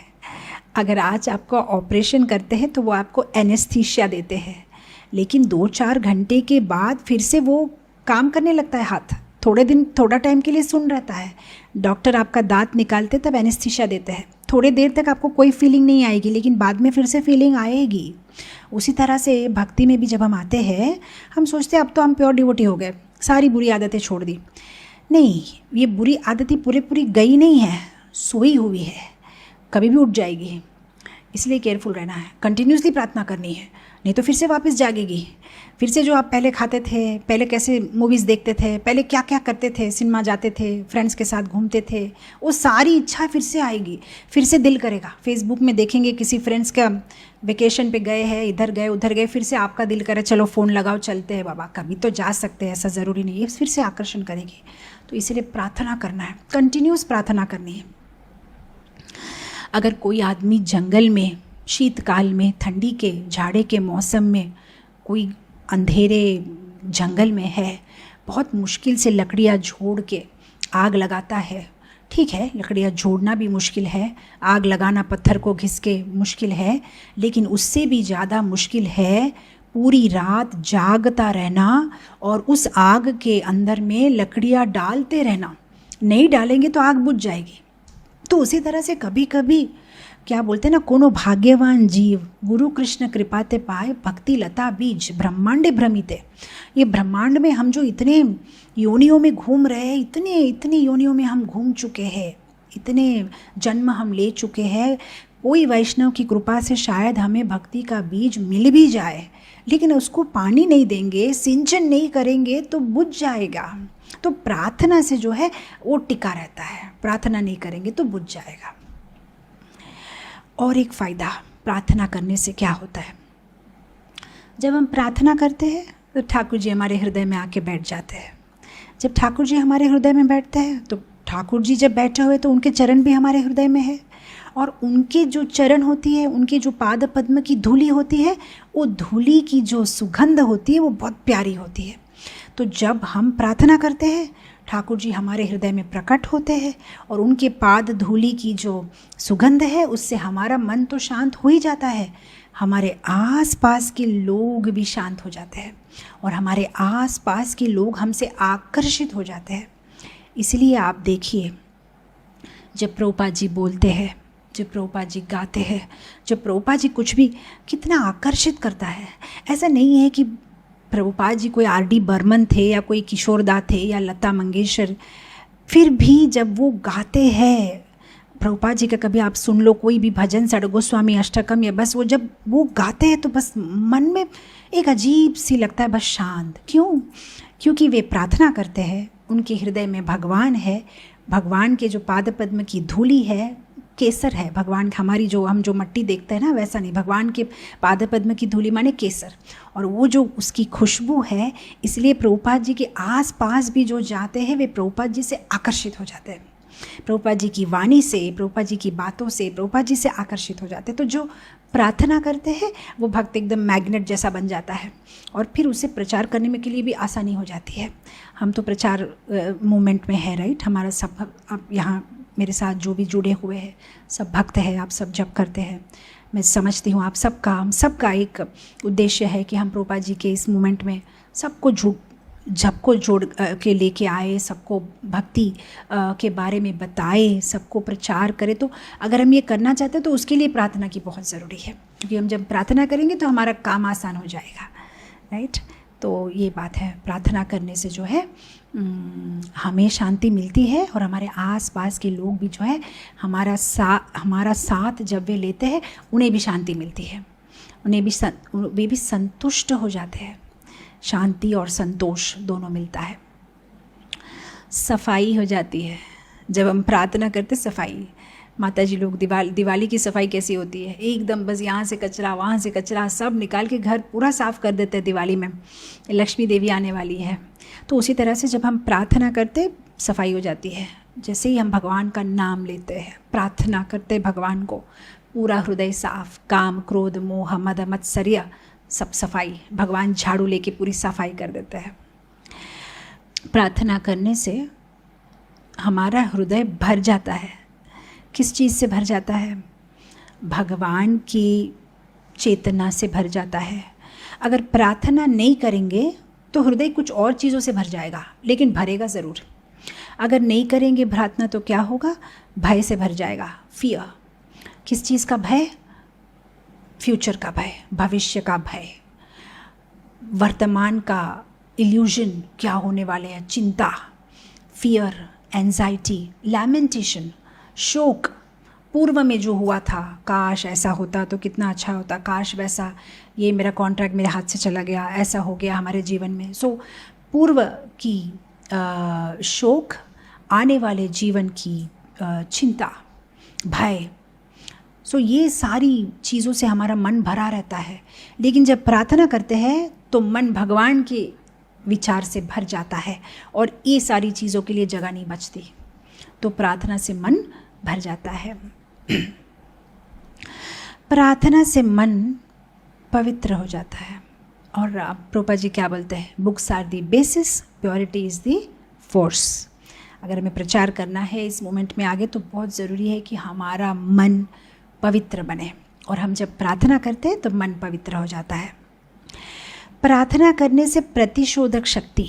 अगर आज आपका ऑपरेशन करते हैं तो वो आपको एनेस्थीसिया देते हैं, लेकिन 2-4 घंटे के बाद फिर से वो काम करने लगता है हाथ। थोड़ा टाइम के लिए सुन रहता है। डॉक्टर आपका दांत निकालते तब एनेस्थीसिया देते हैं। थोड़ी देर तक आपको कोई फीलिंग नहीं आएगी, लेकिन बाद में फिर से फीलिंग आएगी। उसी तरह से भक्ति में भी जब हम आते हैं, हम सोचते हैं अब तो हम प्योर डिवोटी हो गए, सारी बुरी आदतें छोड़ दी। नहीं, ये बुरी आदतें पूरी गई नहीं है, सोई हुई है, कभी भी उठ जाएगी। इसलिए केयरफुल रहना है, कंटिन्यूसली प्रार्थना करनी है, नहीं तो फिर से वापस जागेगी। फिर से जो आप पहले खाते थे, पहले कैसे मूवीज़ देखते थे, पहले क्या क्या करते थे, सिनेमा जाते थे, फ्रेंड्स के साथ घूमते थे, वो सारी इच्छा फिर से आएगी। फिर से दिल करेगा, फेसबुक में देखेंगे किसी फ्रेंड्स का वेकेशन पे गए हैं, इधर गए उधर गए, फिर से आपका दिल करे चलो फ़ोन लगाओ चलते हैं बाबा, कभी तो जा सकते हैं, ऐसा ज़रूरी नहीं है। फिर से आकर्षण करेगी। तो इसीलिए प्रार्थना करना है, कंटिन्यूस प्रार्थना करनी है। अगर कोई आदमी जंगल में शीतकाल में, ठंडी के झाड़े के मौसम में कोई अंधेरे जंगल में है, बहुत मुश्किल से लकड़ियाँ जोड़ के आग लगाता है। ठीक है, लकड़ियाँ जोड़ना भी मुश्किल है, आग लगाना पत्थर को घिस के मुश्किल है, लेकिन उससे भी ज़्यादा मुश्किल है पूरी रात जागता रहना और उस आग के अंदर में लकड़ियाँ डालते रहना। नहीं डालेंगे तो आग बुझ जाएगी। तो उसी तरह से कभी कभी क्या बोलते हैं ना, कोनो भाग्यवान जीव गुरु कृष्ण कृपाते पाए भक्ति लता बीज ब्रह्मांडे भ्रमिते। ये ब्रह्मांड में हम जो इतने योनियों में घूम रहे हैं, इतने योनियों में हम घूम चुके हैं, इतने जन्म हम ले चुके हैं, कोई वैष्णव की कृपा से शायद हमें भक्ति का बीज मिल भी जाए, लेकिन उसको पानी नहीं देंगे, सिंचन नहीं करेंगे तो बुझ जाएगा। तो प्रार्थना से जो है वो टिका रहता है, प्रार्थना नहीं करेंगे तो बुझ जाएगा। और एक फ़ायदा प्रार्थना करने से क्या होता है, जब हम प्रार्थना करते हैं तो ठाकुर जी हमारे हृदय में आके बैठ जाते हैं। जब ठाकुर जी हमारे हृदय में बैठते हैं तो ठाकुर जी जब बैठे हुए तो उनके चरण भी हमारे हृदय में है, और उनके जो चरण होती है, उनके जो पाद पद्म की धूली होती है, वो धूली की जो सुगंध होती है वो बहुत प्यारी होती है। तो जब हम प्रार्थना करते हैं ठाकुर जी हमारे हृदय में प्रकट होते हैं, और उनके पाद धूली की जो सुगंध है उससे हमारा मन तो शांत हो ही जाता है, हमारे आस पास के लोग भी शांत हो जाते हैं, और हमारे आस पास के लोग हमसे आकर्षित हो जाते हैं। इसलिए आप देखिए, जब प्रभुपाद जी बोलते हैं, जब प्रभुपाद जी गाते हैं, जब प्रभुपाद जी कुछ भी कितना आकर्षित करता है। ऐसा नहीं है कि प्रभुपाद जी कोई आर डी बर्मन थे या कोई किशोरदा थे या लता मंगेशकर, फिर भी जब वो गाते हैं, प्रभुपाद जी का कभी आप सुन लो कोई भी भजन, षड गोस्वामी अष्टकम, या बस वो जब वो गाते हैं तो बस मन में एक अजीब सी लगता है, बस शांत। क्यों? क्योंकि वे प्रार्थना करते हैं, उनके हृदय में भगवान है, भगवान के जो पाद पद्म की धूली है, केसर है भगवान, हमारी जो हम जो मट्टी देखते हैं ना वैसा नहीं, भगवान के पाद पद्म की धूली माने केसर, और वो जो उसकी खुशबू है, इसलिए प्रभुपाद जी के आस पास भी जो जाते हैं वे प्रभुपाद जी से आकर्षित हो जाते हैं, प्रभुपाद जी की वाणी से, प्रभुपाद जी की बातों से, प्रभुपाद जी से आकर्षित हो जाते हैं। तो जो प्रार्थना करते हैं वो भक्त एकदम मैग्नेट जैसा बन जाता है, और फिर उसे प्रचार करने में के लिए भी आसानी हो जाती है। हम तो प्रचार मूवमेंट में है, राइट, हमारा सब, अब यहाँ मेरे साथ जो भी जुड़े हुए हैं सब भक्त हैं, आप सब जप करते हैं, मैं समझती हूँ आप सबका, हम सबका एक उद्देश्य है कि हम प्रभुपाद जी के इस मूवमेंट में सबको जप को जोड़ के लेके आए, सबको भक्ति के बारे में बताए, सबको प्रचार करें। तो अगर हम ये करना चाहते हैं तो उसके लिए प्रार्थना की बहुत ज़रूरी है, क्योंकि हम जब प्रार्थना करेंगे तो हमारा काम आसान हो जाएगा, राइट। तो ये बात है, प्रार्थना करने से जो है हमें शांति मिलती है, और हमारे आस पास के लोग भी जो है हमारा साथ जब वे लेते हैं उन्हें भी शांति मिलती है, वे भी संतुष्ट हो जाते हैं। शांति और संतोष दोनों मिलता है। सफाई हो जाती है जब हम प्रार्थना करते, सफाई। माता जी लोग दिवाली की सफाई कैसी होती है, एकदम बस यहाँ से कचरा वहाँ से कचरा सब निकाल के घर पूरा साफ़ कर देते हैं। दिवाली में लक्ष्मी देवी आने वाली है, तो उसी तरह से जब हम प्रार्थना करते सफाई हो जाती है। जैसे ही हम भगवान का नाम लेते हैं, प्रार्थना करते भगवान को, पूरा हृदय साफ, काम क्रोध मोह मद मत्सर्य सब सफाई, भगवान झाड़ू लेके पूरी सफाई कर देते हैं। प्रार्थना करने से हमारा हृदय भर जाता है। किस चीज़ से भर जाता है? भगवान की चेतना से भर जाता है। अगर प्रार्थना नहीं करेंगे तो हृदय कुछ और चीज़ों से भर जाएगा, लेकिन भरेगा ज़रूर। अगर नहीं करेंगे प्रार्थना तो क्या होगा? भय से भर जाएगा, फियर। किस चीज़ का भय? फ्यूचर का भय, भविष्य का भय, वर्तमान का इल्यूजन, क्या होने वाले हैं, चिंता, फियर, एंजाइटी, लैमेंटेशन, शोक, पूर्व में जो हुआ था, काश ऐसा होता तो कितना अच्छा होता, काश वैसा, ये मेरा कॉन्ट्रैक्ट मेरे हाथ से चला गया, ऐसा हो गया हमारे जीवन में। सो पूर्व की शोक, आने वाले जीवन की चिंता, भय। सो ये सारी चीज़ों से हमारा मन भरा रहता है। लेकिन जब प्रार्थना करते हैं तो मन भगवान के विचार से भर जाता है और ये सारी चीज़ों के लिए जगह नहीं बचती। तो प्रार्थना से मन भर जाता है। प्रार्थना से मन पवित्र हो जाता है। और प्रभुपाद जी क्या बोलते हैं? Books are the basis, purity is the force. अगर हमें प्रचार करना है इस मोमेंट में आगे, तो बहुत ज़रूरी है कि हमारा मन पवित्र बने। और हम जब प्रार्थना करते हैं तो मन पवित्र हो जाता है। प्रार्थना करने से प्रतिशोधक शक्ति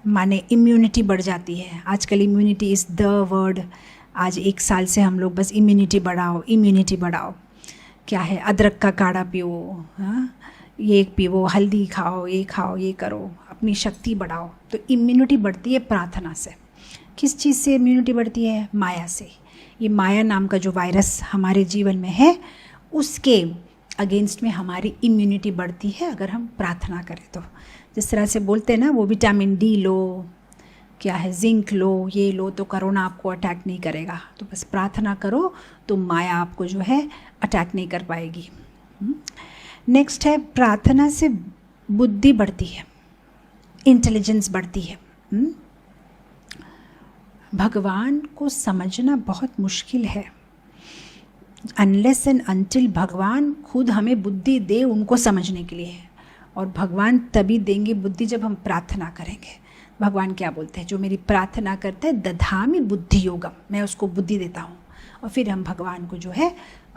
माने इम्यूनिटी बढ़ जाती है। आजकल इम्यूनिटी इज़ द वर्ड। आज 1 साल से हम लोग बस इम्यूनिटी बढ़ाओ, इम्यूनिटी बढ़ाओ। क्या है? अदरक का काढ़ा पियो, हाँ, ये पियो, हल्दी खाओ, ये करो, अपनी शक्ति बढ़ाओ। तो इम्यूनिटी बढ़ती है प्रार्थना से। किस चीज़ से इम्यूनिटी बढ़ती है? माया से। ये माया नाम का जो वायरस हमारे जीवन में है, उसके अगेंस्ट में हमारी इम्यूनिटी बढ़ती है अगर हम प्रार्थना करें तो। जिस तरह से बोलते हैं ना, वो विटामिन डी लो, क्या है, जिंक लो, ये लो तो कोरोना आपको अटैक नहीं करेगा। तो बस प्रार्थना करो तो माया आपको जो है अटैक नहीं कर पाएगी। नेक्स्ट है, प्रार्थना से बुद्धि बढ़ती है। इंटेलिजेंस बढ़ती है। भगवान को समझना बहुत मुश्किल है, अनलेस एंड अनटिल भगवान खुद हमें बुद्धि दे उनको समझने के लिए। और भगवान तभी देंगे बुद्धि जब हम प्रार्थना करेंगे। भगवान क्या बोलते हैं, जो मेरी प्रार्थना करते हैं दधामि बुद्धि योगम, मैं उसको बुद्धि देता हूँ और फिर हम भगवान को जो है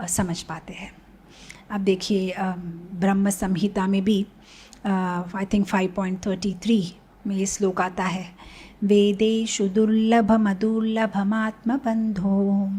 समझ पाते हैं। अब देखिए ब्रह्म संहिता में भी आई थिंक 5.33 में ये श्लोक आता है, वेदेषु दुर्लभमदुर्लभमात्मबन्धो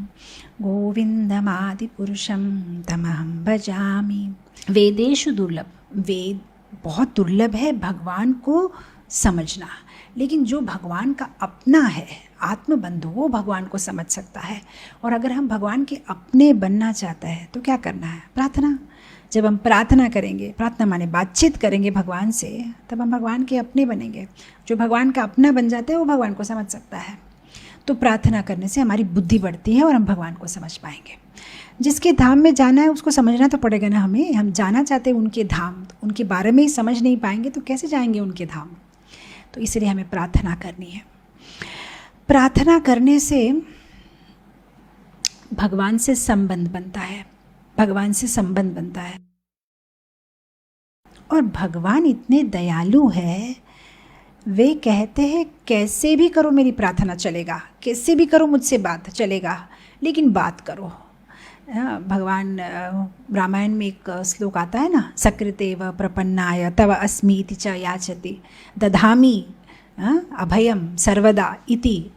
गोविंदमादिपुरुषं तमहं भजामि। वेदेषु दुर्लभ, वेद बहुत दुर्लभ है भगवान को समझना, लेकिन जो भगवान का अपना है आत्मबंधु वो भगवान को समझ सकता है। और अगर हम भगवान के अपने बनना चाहते हैं तो क्या करना है, प्रार्थना। जब हम प्रार्थना करेंगे, प्रार्थना माने बातचीत करेंगे भगवान से, तब हम भगवान के अपने बनेंगे। जो भगवान का अपना बन जाता है वो भगवान को समझ सकता है। तो प्रार्थना करने से हमारी बुद्धि बढ़ती है और हम भगवान को समझ पाएंगे। जिसके धाम में जाना है उसको समझना तो पड़ेगा ना हमें। हम जाना चाहते हैं उनके धाम, तो उनके बारे में ही समझ नहीं पाएंगे तो कैसे जाएंगे उनके धाम। तो इसलिए हमें प्रार्थना करनी है। प्रार्थना करने से भगवान से संबंध बनता है, भगवान से संबंध बनता है। और भगवान इतने दयालु है, वे कहते हैं कैसे भी करो मेरी प्रार्थना चलेगा, कैसे भी करो मुझसे बात चलेगा, लेकिन बात करो। भगवान रामायण में एक श्लोक आता है ना, सकृतेव प्रपन्नाय तव अस्मीति च याचति दधामि अभयम सर्वदा इति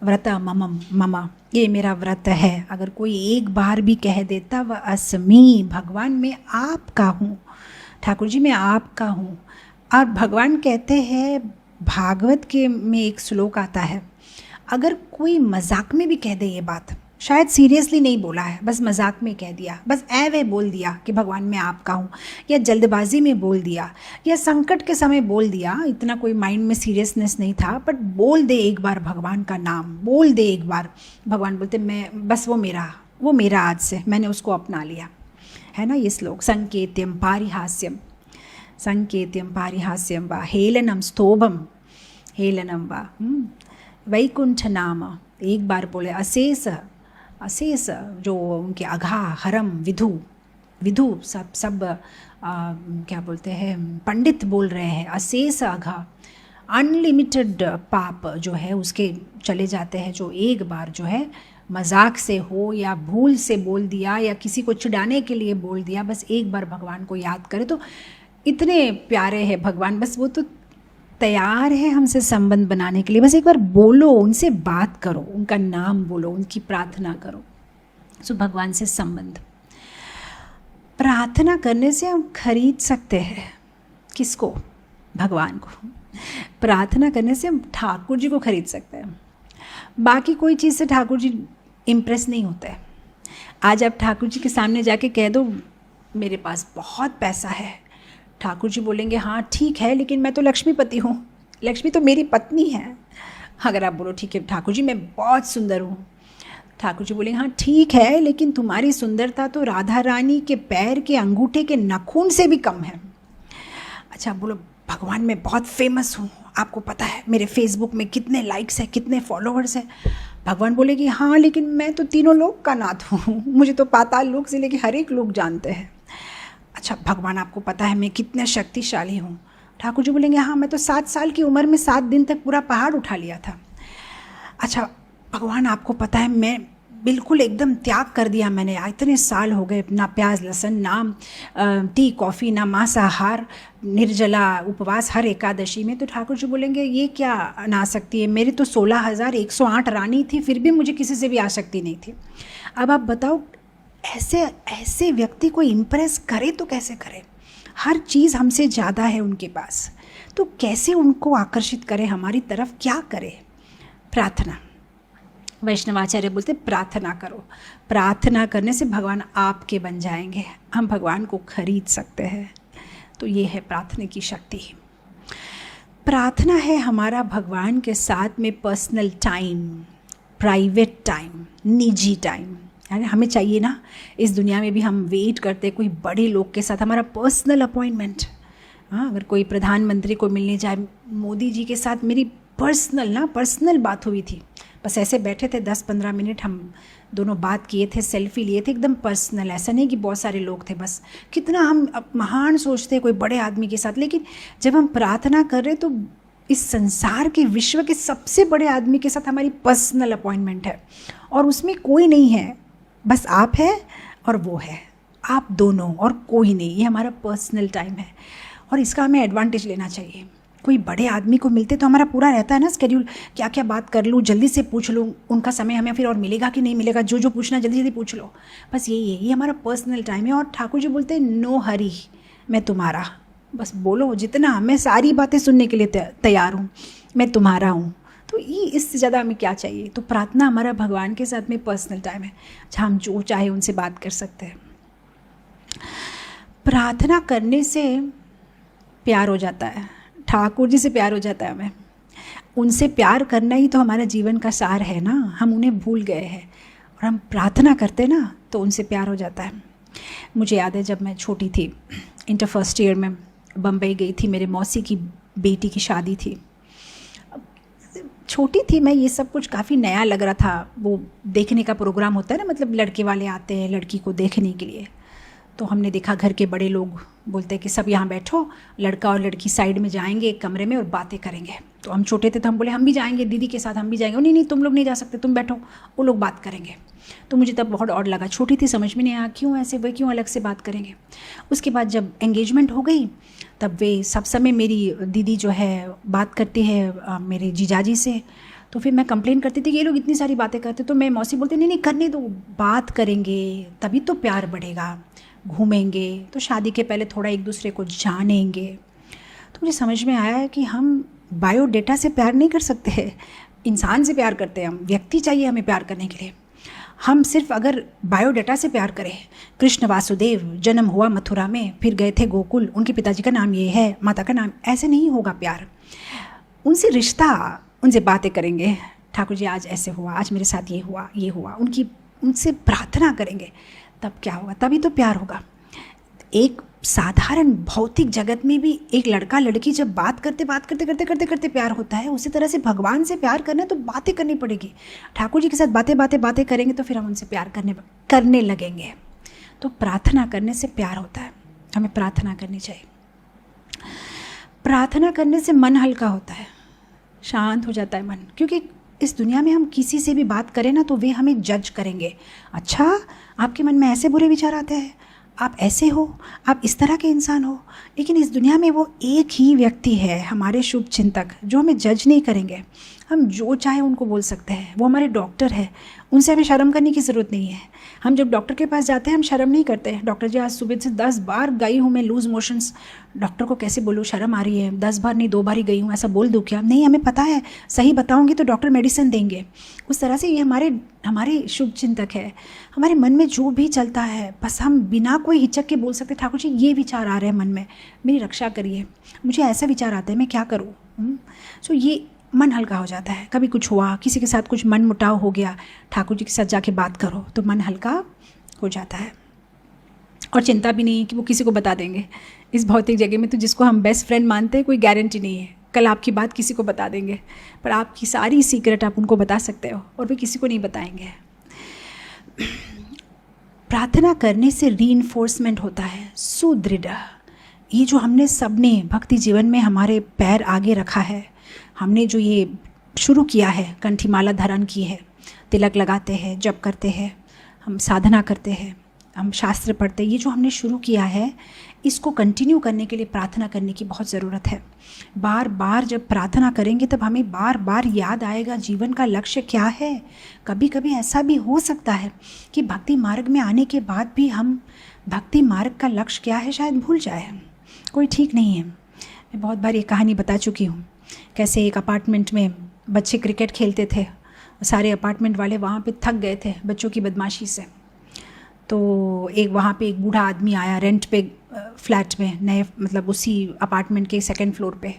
व्रत मम। ये मेरा व्रत है। अगर कोई एक बार भी कह देता वह अस्मि, भगवान मैं आपका हूँ, ठाकुर जी मैं आपका हूँ। और भगवान कहते हैं, भागवत के में एक श्लोक आता है, अगर कोई मजाक में भी कह दे ये बात, शायद सीरियसली नहीं बोला है, बस मजाक में कह दिया, बस वे बोल दिया कि भगवान मैं आपका हूँ, या जल्दबाजी में बोल दिया, या संकट के समय बोल दिया, इतना कोई माइंड में सीरियसनेस नहीं था, बट बोल दे एक बार भगवान का नाम, बोल दे एक बार, भगवान बोलते मैं बस वो मेरा आज से मैंने उसको अपना लिया। है ना ये श्लोक, संकेत्यम पारिहास्यम वा हेलनम स्तोभम हेलनम वा वैकुंठ नाम। एक बार बोले अशेष जो उनके अघा हरम विधु सब क्या बोलते हैं पंडित बोल रहे हैं, अशेष अघा अनलिमिटेड पाप जो है उसके चले जाते हैं। जो एक बार जो है मजाक से हो या भूल से बोल दिया या किसी को चिढ़ाने के लिए बोल दिया, बस एक बार भगवान को याद करे तो इतने प्यारे हैं भगवान, बस वो तो तैयार है हमसे संबंध बनाने के लिए। बस एक बार बोलो, उनसे बात करो, उनका नाम बोलो, उनकी प्रार्थना करो। सो भगवान से संबंध। प्रार्थना करने से हम खरीद सकते हैं किसको, भगवान को। प्रार्थना करने से हम ठाकुर जी को खरीद सकते हैं। बाकी कोई चीज़ से ठाकुर जी इम्प्रेस नहीं होता है। आज आप ठाकुर जी के सामने जाके कह दो मेरे पास बहुत पैसा है, ठाकुर जी बोलेंगे हाँ ठीक है, लेकिन मैं तो लक्ष्मीपति हूँ, लक्ष्मी तो मेरी पत्नी है। अगर आप बोलो ठीक है ठाकुर जी मैं बहुत सुंदर हूँ, ठाकुर जी बोलेंगे हाँ ठीक है, लेकिन तुम्हारी सुंदरता तो राधा रानी के पैर के अंगूठे के नाखून से भी कम है। अच्छा बोलो भगवान मैं बहुत फेमस हूँ, आपको पता है मेरे फेसबुक में कितने लाइक्स हैं, कितने फॉलोअर्स हैं। भगवान बोलेगी हाँ लेकिन मैं तो तीनों लोक का नाथ हूँ, मुझे तो पाताल लोक से लेके हर एक लोग जानते हैं। अच्छा भगवान आपको पता है मैं कितने शक्तिशाली हूँ। ठाकुर जी बोलेंगे हाँ मैं तो 7 साल की उम्र में 7 दिन तक पूरा पहाड़ उठा लिया था। अच्छा भगवान आपको पता है मैं बिल्कुल एकदम त्याग कर दिया मैंने, इतने साल हो गए, ना प्याज लहसुन, ना टी कॉफ़ी, ना मांसाहार, निर्जला उपवास हर एकादशी में। तो ठाकुर जी बोलेंगे ये क्या अनासक्ति है, मेरी तो 16,108 रानी थी, फिर भी मुझे किसी से भी आसक्ति नहीं थी। अब आप बताओ ऐसे व्यक्ति को इम्प्रेस करे तो कैसे करे, हर चीज़ हमसे ज़्यादा है उनके पास, तो कैसे उनको आकर्षित करे हमारी तरफ, क्या करे। प्रार्थना। वैष्णवाचार्य बोलते प्रार्थना करो, प्रार्थना करने से भगवान आपके बन जाएंगे, हम भगवान को खरीद सकते हैं। तो ये है प्रार्थना की शक्ति। प्रार्थना है हमारा भगवान के साथ में पर्सनल टाइम, प्राइवेट टाइम, निजी टाइम। हमें चाहिए ना, इस दुनिया में भी हम वेट करते हैं कोई बड़े लोग के साथ हमारा पर्सनल अपॉइंटमेंट, हाँ, अगर कोई प्रधानमंत्री को मिलने जाए, मोदी जी के साथ मेरी पर्सनल बात हुई थी। बस ऐसे बैठे थे 10-15 मिनट, हम दोनों बात किए थे, सेल्फी लिए थे, एकदम पर्सनल। ऐसा नहीं कि बहुत सारे लोग थे, बस कितना हम महान सोचते हैं कोई बड़े आदमी के साथ, लेकिन जब हम प्रार्थना कर रहे तो इस संसार के, विश्व के सबसे बड़े आदमी के साथ हमारी पर्सनल अपॉइंटमेंट है, और उसमें कोई नहीं है, बस आप है और वो है, आप दोनों और कोई नहीं। ये हमारा पर्सनल टाइम है और इसका हमें एडवांटेज लेना चाहिए। कोई बड़े आदमी को मिलते तो हमारा पूरा रहता है ना स्केड्यूल, क्या क्या बात कर लूँ, जल्दी से पूछ लूँ, उनका समय हमें फिर और मिलेगा कि नहीं मिलेगा, जो पूछना जल्दी जल्दी पूछ लो, बस यही है, ये हमारा पर्सनल टाइम है। और ठाकुर जी बोलते हैं नो हरी, मैं तुम्हारा, बस बोलो जितना, मैं सारी बातें सुनने के लिए तैयार हूँ, मैं तुम्हारा हूँ। तो ये इससे ज़्यादा हमें क्या चाहिए। तो प्रार्थना हमारा भगवान के साथ में पर्सनल टाइम है, जहाँ हम जो चाहे उनसे बात कर सकते हैं। प्रार्थना करने से प्यार हो जाता है, ठाकुर जी से प्यार हो जाता है हमें। उनसे प्यार करना ही तो हमारा जीवन का सार है ना, हम उन्हें भूल गए हैं और हम प्रार्थना करते ना तो उनसे प्यार हो जाता है। मुझे याद है जब मैं छोटी थी, इंटर फर्स्ट ईयर में बम्बई गई थी, मेरे मौसी की बेटी की शादी थी। छोटी थी मैं, ये सब कुछ काफ़ी नया लग रहा था। वो देखने का प्रोग्राम होता है ना, मतलब लड़के वाले आते हैं लड़की को देखने के लिए। तो हमने देखा घर के बड़े लोग बोलते हैं कि सब यहाँ बैठो, लड़का और लड़की साइड में जाएंगे एक कमरे में और बातें करेंगे। तो हम छोटे थे तो हम बोले हम भी जाएंगे दीदी के साथ, हम भी जाएंगे। नहीं नहीं तुम लोग नहीं जा सकते, तुम बैठो, वो लोग बात करेंगे। तो मुझे तब बहुत ऑड लगा, छोटी थी, समझ में नहीं आया क्यों ऐसे, वे क्यों अलग से बात करेंगे। उसके बाद जब एंगेजमेंट हो गई तब वे सब समय मेरी दीदी जो है बात करती है मेरे जीजाजी से। तो फिर मैं कंप्लेन करती थी कि ये लोग इतनी सारी बातें करते। तो मैं मौसी बोलती नहीं नहीं करने दो, बात करेंगे तभी तो प्यार बढ़ेगा, घूमेंगे तो शादी के पहले थोड़ा एक दूसरे को जानेंगे। तो मुझे समझ में आया है कि हम बायोडेटा से प्यार नहीं कर सकते हैं, इंसान से प्यार करते हैं हम, व्यक्ति चाहिए हमें प्यार करने के लिए। हम सिर्फ अगर बायोडेटा से प्यार करें, कृष्ण वासुदेव जन्म हुआ मथुरा में, फिर गए थे गोकुल, उनके पिताजी का नाम ये है, माता का नाम, ऐसे नहीं होगा प्यार। उनसे रिश्ता, उनसे बातें करेंगे, ठाकुर जी आज ऐसे हुआ, आज मेरे साथ ये हुआ ये हुआ, उनसे प्रार्थना करेंगे, तब क्या होगा, तभी तो प्यार होगा। एक साधारण भौतिक जगत में भी एक लड़का लड़की जब बात करते करते प्यार होता है, उसी तरह से भगवान से प्यार करना है तो बातें करनी पड़ेगी। ठाकुर जी के साथ बातें करेंगे तो फिर हम उनसे प्यार करने लगेंगे। तो प्रार्थना करने से प्यार होता है, हमें प्रार्थना करनी चाहिए। प्रार्थना करने से मन हल्का होता है, शांत हो जाता है मन, क्योंकि इस दुनिया में हम किसी से भी बात करें ना तो वे हमें जज करेंगे। अच्छा, आपके मन में ऐसे बुरे विचार आते हैं, आप ऐसे हो, आप इस तरह के इंसान हो। लेकिन इस दुनिया में वो एक ही व्यक्ति है, हमारे शुभ चिंतक, जो हमें जज नहीं करेंगे। हम जो चाहे उनको बोल सकते हैं, वो हमारे डॉक्टर है, उनसे हमें शर्म करने की ज़रूरत नहीं है। हम जब डॉक्टर के पास जाते हैं हम शर्म नहीं करते हैं, डॉक्टर जी आज सुबह से 10 बार गई हूँ मैं लूज़ मोशंस, डॉक्टर को कैसे बोलूँ, शर्म आ रही है, 10 बार नहीं 2 बार ही गई हूँ, ऐसा बोल दूँ क्या? नहीं, हमें पता है, सही बताऊँगी तो डॉक्टर मेडिसिन देंगे। उस तरह से ये हमारे शुभ चिंतक है। हमारे मन में जो भी चलता है बस हम बिना कोई हिचक के बोल सकते, ठाकुर जी ये विचार आ रहे हैं मन में, मेरी रक्षा करिए, मुझे ऐसा विचार आता है, मैं क्या करूँ। सो ये मन हल्का हो जाता है। कभी कुछ हुआ, किसी के साथ कुछ मन मुटाव हो गया, ठाकुर जी के साथ जाके बात करो तो मन हल्का हो जाता है। और चिंता भी नहीं कि वो किसी को बता देंगे। इस भौतिक जगह में तो जिसको हम बेस्ट फ्रेंड मानते हैं कोई गारंटी नहीं है, कल आपकी बात किसी को बता देंगे, पर आपकी सारी सीक्रेट आप उनको बता सकते हो और वे किसी को नहीं बताएंगे। प्रार्थना करने से रीइंफोर्समेंट होता है, सुदृढ़। ये जो हमने सबने भक्ति जीवन में हमारे पैर आगे रखा है, हमने जो ये शुरू किया है, कंठीमाला धारण की है, तिलक लगाते हैं, जप करते हैं, हम साधना करते हैं, हम शास्त्र पढ़ते हैं, ये जो हमने शुरू किया है इसको कंटिन्यू करने के लिए प्रार्थना करने की बहुत ज़रूरत है। बार बार जब प्रार्थना करेंगे तब हमें बार बार याद आएगा जीवन का लक्ष्य क्या है। कभी कभी ऐसा भी हो सकता है कि भक्ति मार्ग में आने के बाद भी हम भक्ति मार्ग का लक्ष्य क्या है शायद भूल जाए, कोई ठीक नहीं है। मैं बहुत बार ये कहानी बता चुकी हूँ, कैसे एक अपार्टमेंट में बच्चे क्रिकेट खेलते थे, सारे अपार्टमेंट वाले वहाँ पे थक गए थे बच्चों की बदमाशी से। तो वहाँ पे एक बूढ़ा आदमी आया रेंट पे फ्लैट में, नए मतलब उसी अपार्टमेंट के 2nd फ्लोर पे।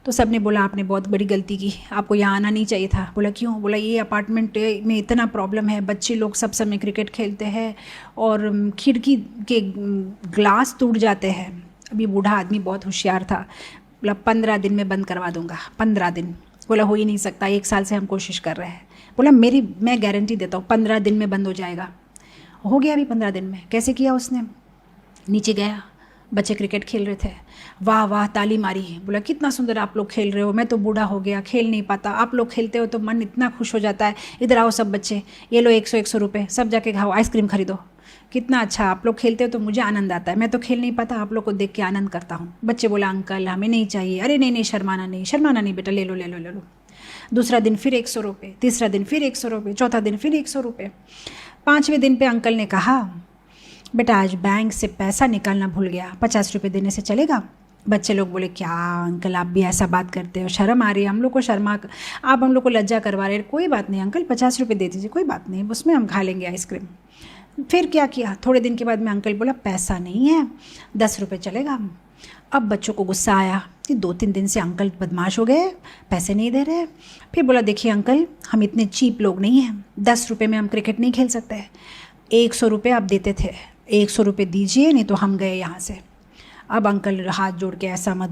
तो सब ने बोला आपने बहुत बड़ी गलती की, आपको यहाँ आना नहीं चाहिए था। बोला क्यों? बोला ये अपार्टमेंट में इतना प्रॉब्लम है, बच्चे लोग सब समय क्रिकेट खेलते हैं और खिड़की के ग्लास टूट जाते हैं, अभी बूढ़ा आदमी बहुत होशियार था, बोला 15 दिन में बंद करवा दूंगा। 15 दिन, बोला हो ही नहीं सकता, 1 साल से हम कोशिश कर रहे हैं। बोला मैं गारंटी देता हूँ 15 दिन में बंद हो जाएगा। हो गया अभी 15 दिन में। कैसे किया उसने? नीचे गया, बच्चे क्रिकेट खेल रहे थे, वाह वाह ताली मारी, बोला कितना सुंदर आप लोग खेल रहे हो, मैं तो बूढ़ा हो गया, खेल नहीं पाता, आप लोग खेलते हो तो मन इतना खुश हो जाता है, इधर आओ सब बच्चे, ये लो 100 रुपये, सब जाके खाओ, आइसक्रीम खरीदो, कितना अच्छा आप लोग खेलते हो तो मुझे आनंद आता है, मैं तो खेल नहीं पाता, आप लोग को देख के आनंद करता हूँ। बच्चे बोला अंकल हमें नहीं चाहिए। अरे नहीं शर्माना नहीं बेटा, ले लो। दूसरा दिन फिर 100 रुपये, तीसरा दिन फिर 100 रुपये, चौथा दिन फिर 100 रुपये। 5वें दिन पे अंकल ने कहा बेटा आज बैंक से पैसा निकालना भूल गया, 50 रुपये देने से चलेगा? बच्चे लोग बोले क्या अंकल आप भी ऐसा बात करते हो, शर्म आ रही है हम लोग को, आप हम लोग को लज्जा करवा रहे हैं। कोई बात नहीं अंकल 50 रुपये दे दीजिए, कोई बात नहीं, उसमें हम खा लेंगे आइसक्रीम। फिर क्या किया, थोड़े दिन के बाद में अंकल बोला पैसा नहीं है, 10 रुपये चलेगा। अब बच्चों को गुस्सा आया कि 2-3 दिन से अंकल बदमाश हो गए, पैसे नहीं दे रहे। फिर बोला देखिए अंकल हम इतने चीप लोग नहीं हैं, 10 रुपये में हम क्रिकेट नहीं खेल सकते, 100 रुपये आप देते थे, 100 रुपये दीजिए नहीं तो हम गए यहाँ से। अब अंकल हाथ जोड़ के ऐसा मत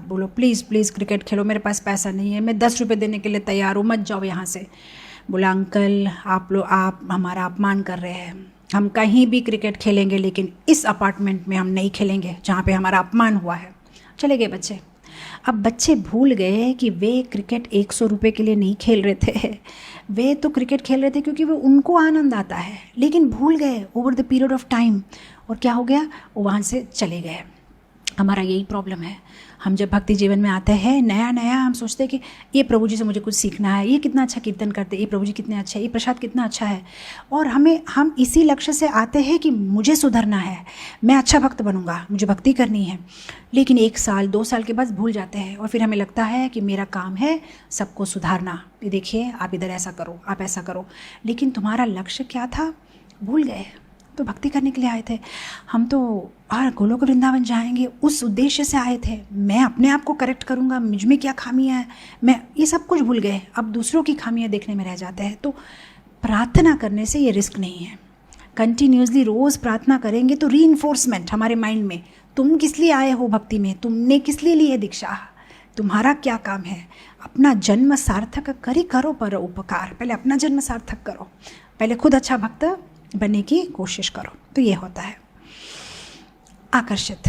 बोलो, प्लीज़ क्रिकेट खेलो, मेरे पास पैसा नहीं है, मैं 10 रुपये देने के लिए तैयार हूँ, मत जाओ यहाँ से। बोला अंकल आप हमारा अपमान कर रहे हैं, हम कहीं भी क्रिकेट खेलेंगे लेकिन इस अपार्टमेंट में हम नहीं खेलेंगे जहाँ पे हमारा अपमान हुआ है। चले गए बच्चे। अब बच्चे भूल गए कि वे क्रिकेट 100 रुपये के लिए नहीं खेल रहे थे, वे तो क्रिकेट खेल रहे थे क्योंकि वो उनको आनंद आता है, लेकिन भूल गए over the period of time. और क्या हो गया, वो वहाँ से चले गए। हमारा यही प्रॉब्लम है, हम जब भक्ति जीवन में आते हैं नया हम सोचते हैं कि ये प्रभु जी से मुझे कुछ सीखना है, ये कितना अच्छा कीर्तन करते हैं, ये प्रभु जी कितने अच्छे हैं, ये प्रसाद कितना अच्छा है, और हम इसी लक्ष्य से आते हैं कि मुझे सुधरना है, मैं अच्छा भक्त बनूंगा, मुझे भक्ति करनी है। लेकिन 1 साल 2 साल के बाद भूल जाते हैं और फिर हमें लगता है कि मेरा काम है सबको सुधारना, ये देखिए आप इधर ऐसा करो, आप ऐसा करो, लेकिन तुम्हारा लक्ष्य क्या था भूल गए। तो भक्ति करने के लिए आए थे हम, तो गोलोक वृंदावन जाएंगे उस उद्देश्य से आए थे, मैं अपने आप को करेक्ट करूँगा, मुझ में क्या खामियाँ हैं, मैं ये सब कुछ भूल गए, अब दूसरों की खामियाँ देखने में रह जाते हैं। तो प्रार्थना करने से ये रिस्क नहीं है, कंटिन्यूसली रोज़ प्रार्थना करेंगे तो रीइंफोर्समेंट हमारे माइंड में, तुम किस लिए आए हो भक्ति में, तुमने किस लिए ली है दीक्षा, तुम्हारा क्या काम है, अपना जन्म सार्थक करो पर उपकार, पहले अपना जन्म सार्थक करो, पहले खुद अच्छा भक्त बनने की कोशिश करो। तो ये होता है आकर्षित,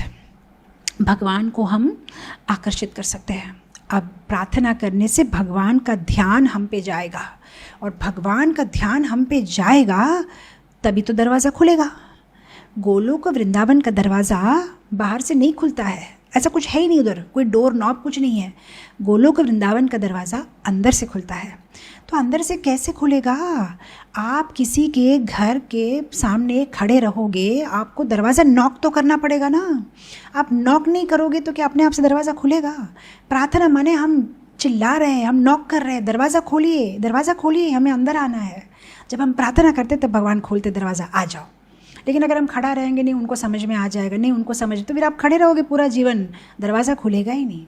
भगवान को हम आकर्षित कर सकते हैं। अब प्रार्थना करने से भगवान का ध्यान हम पे जाएगा, और भगवान का ध्यान हम पे जाएगा तभी तो दरवाज़ा खुलेगा। गोलोक वृंदावन का दरवाज़ा बाहर से नहीं खुलता है, ऐसा कुछ है ही नहीं, उधर कोई डोर नॉब कुछ नहीं है। गोलोक वृंदावन का दरवाज़ा अंदर से खुलता है। तो अंदर से कैसे खुलेगा, आप किसी के घर के सामने खड़े रहोगे, आपको दरवाज़ा नॉक तो करना पड़ेगा ना, आप नॉक नहीं करोगे तो क्या अपने आप से दरवाज़ा खुलेगा। प्रार्थना माने हम चिल्ला रहे हैं, हम नॉक कर रहे हैं, दरवाज़ा खोलिए, हमें अंदर आना है। जब हम प्रार्थना करते तब भगवान खोलते दरवाज़ा, आ जाओ। लेकिन अगर हम खड़ा रहेंगे, नहीं उनको समझ में आ जाएगा, नहीं उनको समझ, तो फिर आप खड़े रहोगे पूरा जीवन, दरवाज़ा खुलेगा ही नहीं।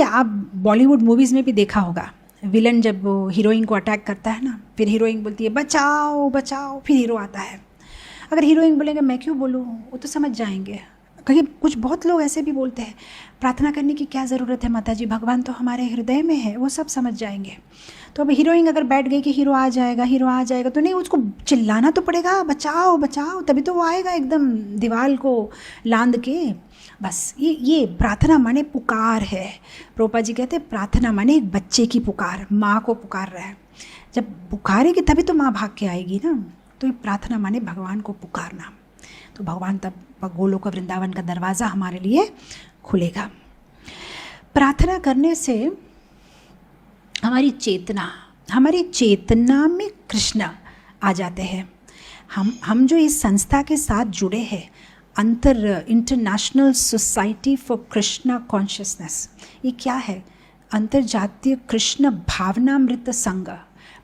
आप बॉलीवुड मूवीज़ में भी देखा होगा, विलन जब वो हीरोइन को अटैक करता है ना, फिर हीरोइन बोलती है बचाओ बचाओ, फिर हीरो आता है। अगर हीरोइन बोलेंगे मैं क्यों बोलूँ, वो तो समझ जाएंगे। कहीं कुछ बहुत लोग ऐसे भी बोलते हैं प्रार्थना करने की क्या ज़रूरत है माता जी, भगवान तो हमारे हृदय में है, वो सब समझ जाएंगे। तो अब हीरोइन अगर बैठ गई कि हीरो आ जाएगा, तो नहीं, उसको चिल्लाना तो पड़ेगा, बचाओ बचाओ, तभी तो वो आएगा एकदम दीवार को लांद के। बस ये प्रार्थना माने पुकार है। प्रोपा जी कहते हैं प्रार्थना माने एक बच्चे की पुकार, माँ को पुकार रहा है, जब पुकारेगी तभी तो माँ भाग के आएगी ना। तो ये प्रार्थना माने भगवान को पुकारना, तो भगवान तब गोलोक वृंदावन का दरवाज़ा हमारे लिए खुलेगा। प्रार्थना करने से हमारी चेतना में कृष्ण आ जाते हैं। हम जो इस संस्था के साथ जुड़े हैं, international society for Krishna consciousness, ये क्या है, अंतर्जातीय कृष्ण भावनामृत संघ,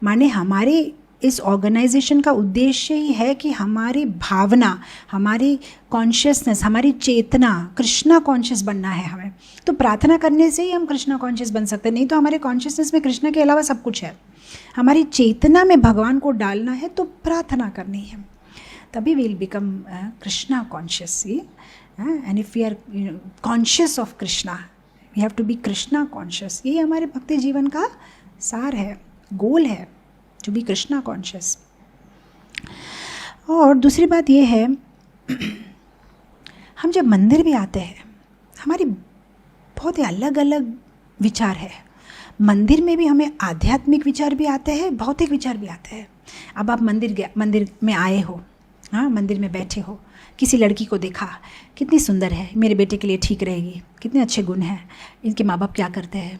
माने हमारे इस ऑर्गेनाइजेशन का उद्देश्य ही है कि हमारी भावना, हमारी कॉन्शियसनेस, हमारी चेतना कृष्णा कॉन्शियस बनना है हमें। तो प्रार्थना करने से ही हम कृष्णा कॉन्शियस बन सकते हैं, नहीं तो हमारे कॉन्शियसनेस में कृष्णा के अलावा सब कुछ है। हमारी चेतना में भगवान को डालना है तो प्रार्थना करनी है, तभी we will become Krishna conscious. And if we are conscious of Krishna, we have to be Krishna conscious. ये हमारे भक्ति जीवन का सार है, गोल है, टू बी कृष्णा कॉन्शियस. और दूसरी बात ये है, हम जब मंदिर भी आते हैं, हमारी बहुत ही अलग अलग विचार है. मंदिर में भी हमें आध्यात्मिक विचार भी आते हैं, भौतिक विचार भी आते हैं. अब आप मंदिर में आए हो, हाँ, मंदिर में बैठे हो, किसी लड़की को देखा, कितनी सुंदर है, मेरे बेटे के लिए ठीक रहेगी, कितने अच्छे गुण हैं, इनके माँ बाप क्या करते हैं.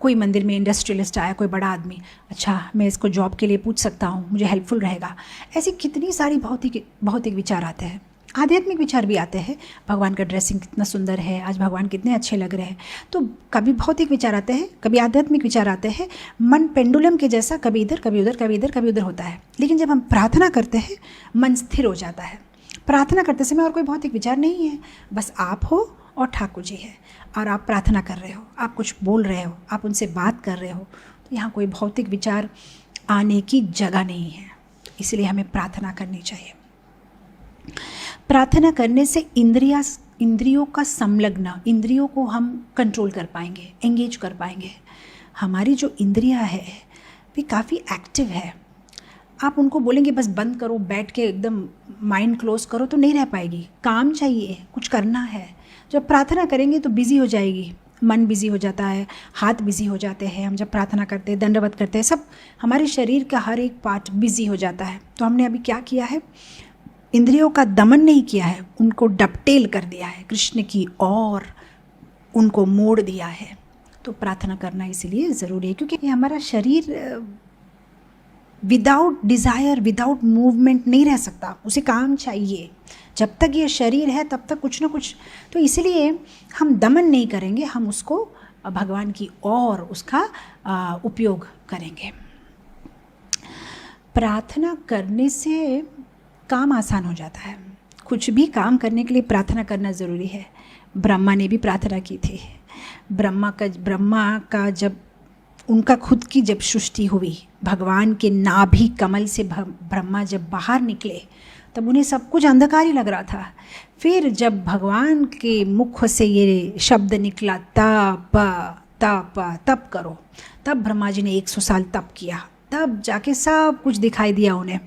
कोई मंदिर में इंडस्ट्रियलिस्ट आया, कोई बड़ा आदमी, अच्छा मैं इसको जॉब के लिए पूछ सकता हूँ, मुझे हेल्पफुल रहेगा. ऐसी कितनी सारी भौतिक विचार आते हैं. आध्यात्मिक विचार भी आते हैं, भगवान का ड्रेसिंग कितना सुंदर है, आज भगवान कितने अच्छे लग रहे हैं. तो कभी भौतिक विचार आते हैं, कभी आध्यात्मिक विचार आते हैं. मन पेंडुलम के जैसा कभी इधर कभी उधर, कभी इधर कभी उधर होता है. लेकिन जब हम प्रार्थना करते हैं, मन स्थिर हो जाता है. प्रार्थना करते समय और कोई भौतिक विचार नहीं है, बस आप हो और ठाकुर जी है, और आप प्रार्थना कर रहे हो, आप कुछ बोल रहे हो, आप उनसे बात कर रहे हो. तो यहाँ कोई भौतिक विचार आने की जगह नहीं है. इसलिए हमें प्रार्थना करनी चाहिए. प्रार्थना करने से इंद्रियों का संलग्न, इंद्रियों को हम कंट्रोल कर पाएंगे, एंगेज कर पाएंगे. हमारी जो इंद्रियां है वे काफ़ी एक्टिव है. आप उनको बोलेंगे बस बंद करो, बैठ के एकदम माइंड क्लोज करो, तो नहीं रह पाएगी. काम चाहिए, कुछ करना है. जब प्रार्थना करेंगे तो बिज़ी हो जाएगी, मन बिज़ी हो जाता है, हाथ बिज़ी हो जाते हैं. हम जब प्रार्थना करते हैं, दंडवत करते हैं, सब हमारे शरीर का हर एक पार्ट बिज़ी हो जाता है. तो हमने अभी क्या किया है, इंद्रियों का दमन नहीं किया है, उनको डपटेल कर दिया है कृष्ण की और उनको मोड़ दिया है. तो प्रार्थना करना इसलिए ज़रूरी है, क्योंकि हमारा शरीर विदाउट डिज़ायर, विदाउट मूवमेंट नहीं रह सकता. उसे काम चाहिए. जब तक ये शरीर है तब तक कुछ ना कुछ. तो इसलिए हम दमन नहीं करेंगे, हम उसको भगवान की और उसका उपयोग करेंगे. प्रार्थना करने से काम आसान हो जाता है. कुछ भी काम करने के लिए प्रार्थना करना ज़रूरी है. ब्रह्मा ने भी प्रार्थना की थी. ब्रह्मा का जब उनका खुद की जब सृष्टि हुई, भगवान के नाभि कमल से ब्रह्मा जब बाहर निकले, तब उन्हें सब कुछ अंधकार ही लग रहा था. फिर जब भगवान के मुख से ये शब्द निकला, तप तप तप करो, तब ब्रह्मा जी ने 100 साल तप किया. तब जाके सब कुछ दिखाई दिया उन्हें,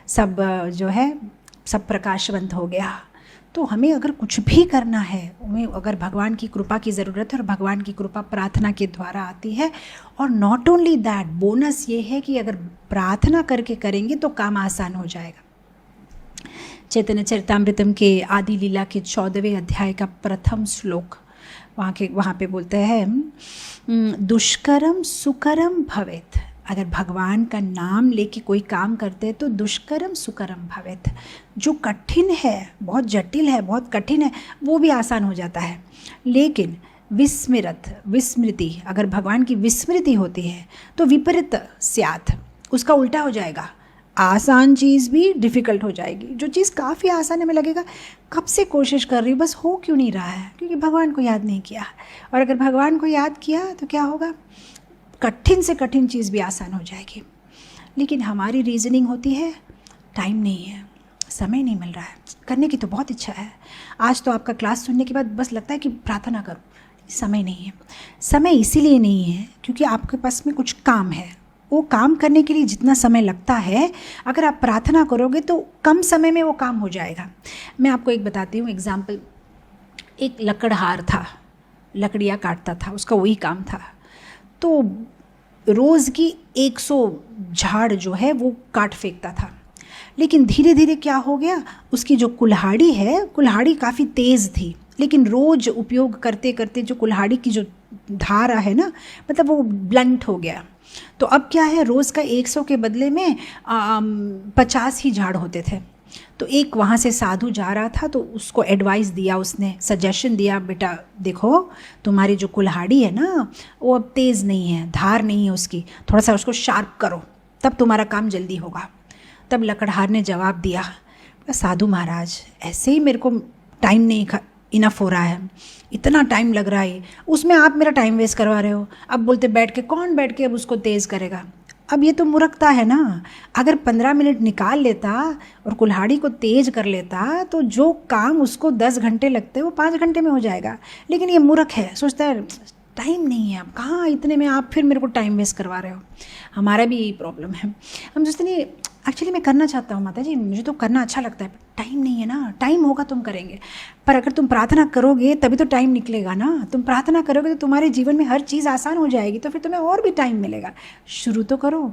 सब जो है सब प्रकाशवंत हो गया. तो हमें अगर कुछ भी करना है, हमें अगर भगवान की कृपा की ज़रूरत है, और भगवान की कृपा प्रार्थना के द्वारा आती है. और नॉट ओनली दैट, बोनस ये है कि अगर प्रार्थना करके करेंगे तो काम आसान हो जाएगा. चैतन्य चरितामृतम के आदि लीला के 14वें अध्याय का प्रथम श्लोक, वहाँ पे बोलते हैं, दुष्करम सुकरम भवेत. अगर भगवान का नाम लेके कोई काम करते हैं तो दुष्करम सुकरम भवेत. जो कठिन है, बहुत जटिल है, बहुत कठिन है, वो भी आसान हो जाता है. लेकिन विस्मृति, अगर भगवान की विस्मृति होती है तो विपरीत स्यात्, उसका उल्टा हो जाएगा. आसान चीज़ भी डिफ़िकल्ट हो जाएगी. जो चीज़ काफ़ी आसान हमें लगेगा, कब से कोशिश कर रही हूँ, बस हो क्यों नहीं रहा है, क्योंकि भगवान को याद नहीं किया. और अगर भगवान को याद किया तो क्या होगा, कठिन से कठिन चीज़ भी आसान हो जाएगी. लेकिन हमारी रीजनिंग होती है, टाइम नहीं है, समय नहीं मिल रहा है, करने की तो बहुत इच्छा है. आज तो आपका क्लास सुनने के बाद बस लगता है कि प्रार्थना करो, समय नहीं है. समय इसीलिए नहीं है क्योंकि आपके पास में कुछ काम है. वो काम करने के लिए जितना समय लगता है, अगर आप प्रार्थना करोगे तो कम समय में वो काम हो जाएगा. मैं आपको एक बताती हूँ एग्जाम्पल. एक लकड़हार था, लकड़ियाँ काटता था, उसका वही काम था. तो रोज़ की 100 झाड़ जो है वो काट फेंकता था. लेकिन धीरे धीरे क्या हो गया, उसकी जो कुल्हाड़ी है, कुल्हाड़ी काफ़ी तेज़ थी, लेकिन रोज़ उपयोग करते करते जो कुल्हाड़ी की जो धारा है ना, मतलब वो ब्लंट हो गया. तो अब क्या है, रोज़ का 100 के बदले में 50 ही झाड़ होते थे. तो एक वहाँ से साधु जा रहा था, तो उसको एडवाइस दिया, उसने सजेशन दिया, बेटा देखो तुम्हारी जो कुल्हाड़ी है ना वो अब तेज़ नहीं है, धार नहीं है उसकी, थोड़ा सा उसको शार्प करो, तब तुम्हारा काम जल्दी होगा. तब लकड़हार ने जवाब दिया, साधु महाराज ऐसे ही मेरे को टाइम नहीं इनफ हो रहा है, इतना टाइम लग रहा है, उसमें आप मेरा टाइम वेस्ट करवा रहे हो. अब बोलते बैठ के, कौन बैठ के अब उसको तेज़ करेगा. अब ये तो मूर्खता है ना। अगर 15 मिनट निकाल लेता और कुल्हाड़ी को तेज कर लेता तो जो काम उसको 10 घंटे लगते वो 5 घंटे में हो जाएगा। लेकिन ये मूर्ख है, सोचता है टाइम नहीं है, अब कहाँ इतने में आप फिर मेरे को टाइम वेस्ट करवा रहे हो। हमारा भी यही प्रॉब्लम है, हम सोचते नहीं एक्चुअली मैं करना चाहता हूँ माता जी, मुझे तो करना अच्छा लगता है, टाइम नहीं है ना। टाइम होगा तुम करेंगे, पर अगर तुम प्रार्थना करोगे तभी तो टाइम निकलेगा ना। तुम प्रार्थना करोगे तो तुम्हारे जीवन में हर चीज़ आसान हो जाएगी, तो फिर तुम्हें और भी टाइम मिलेगा। शुरू तो करो,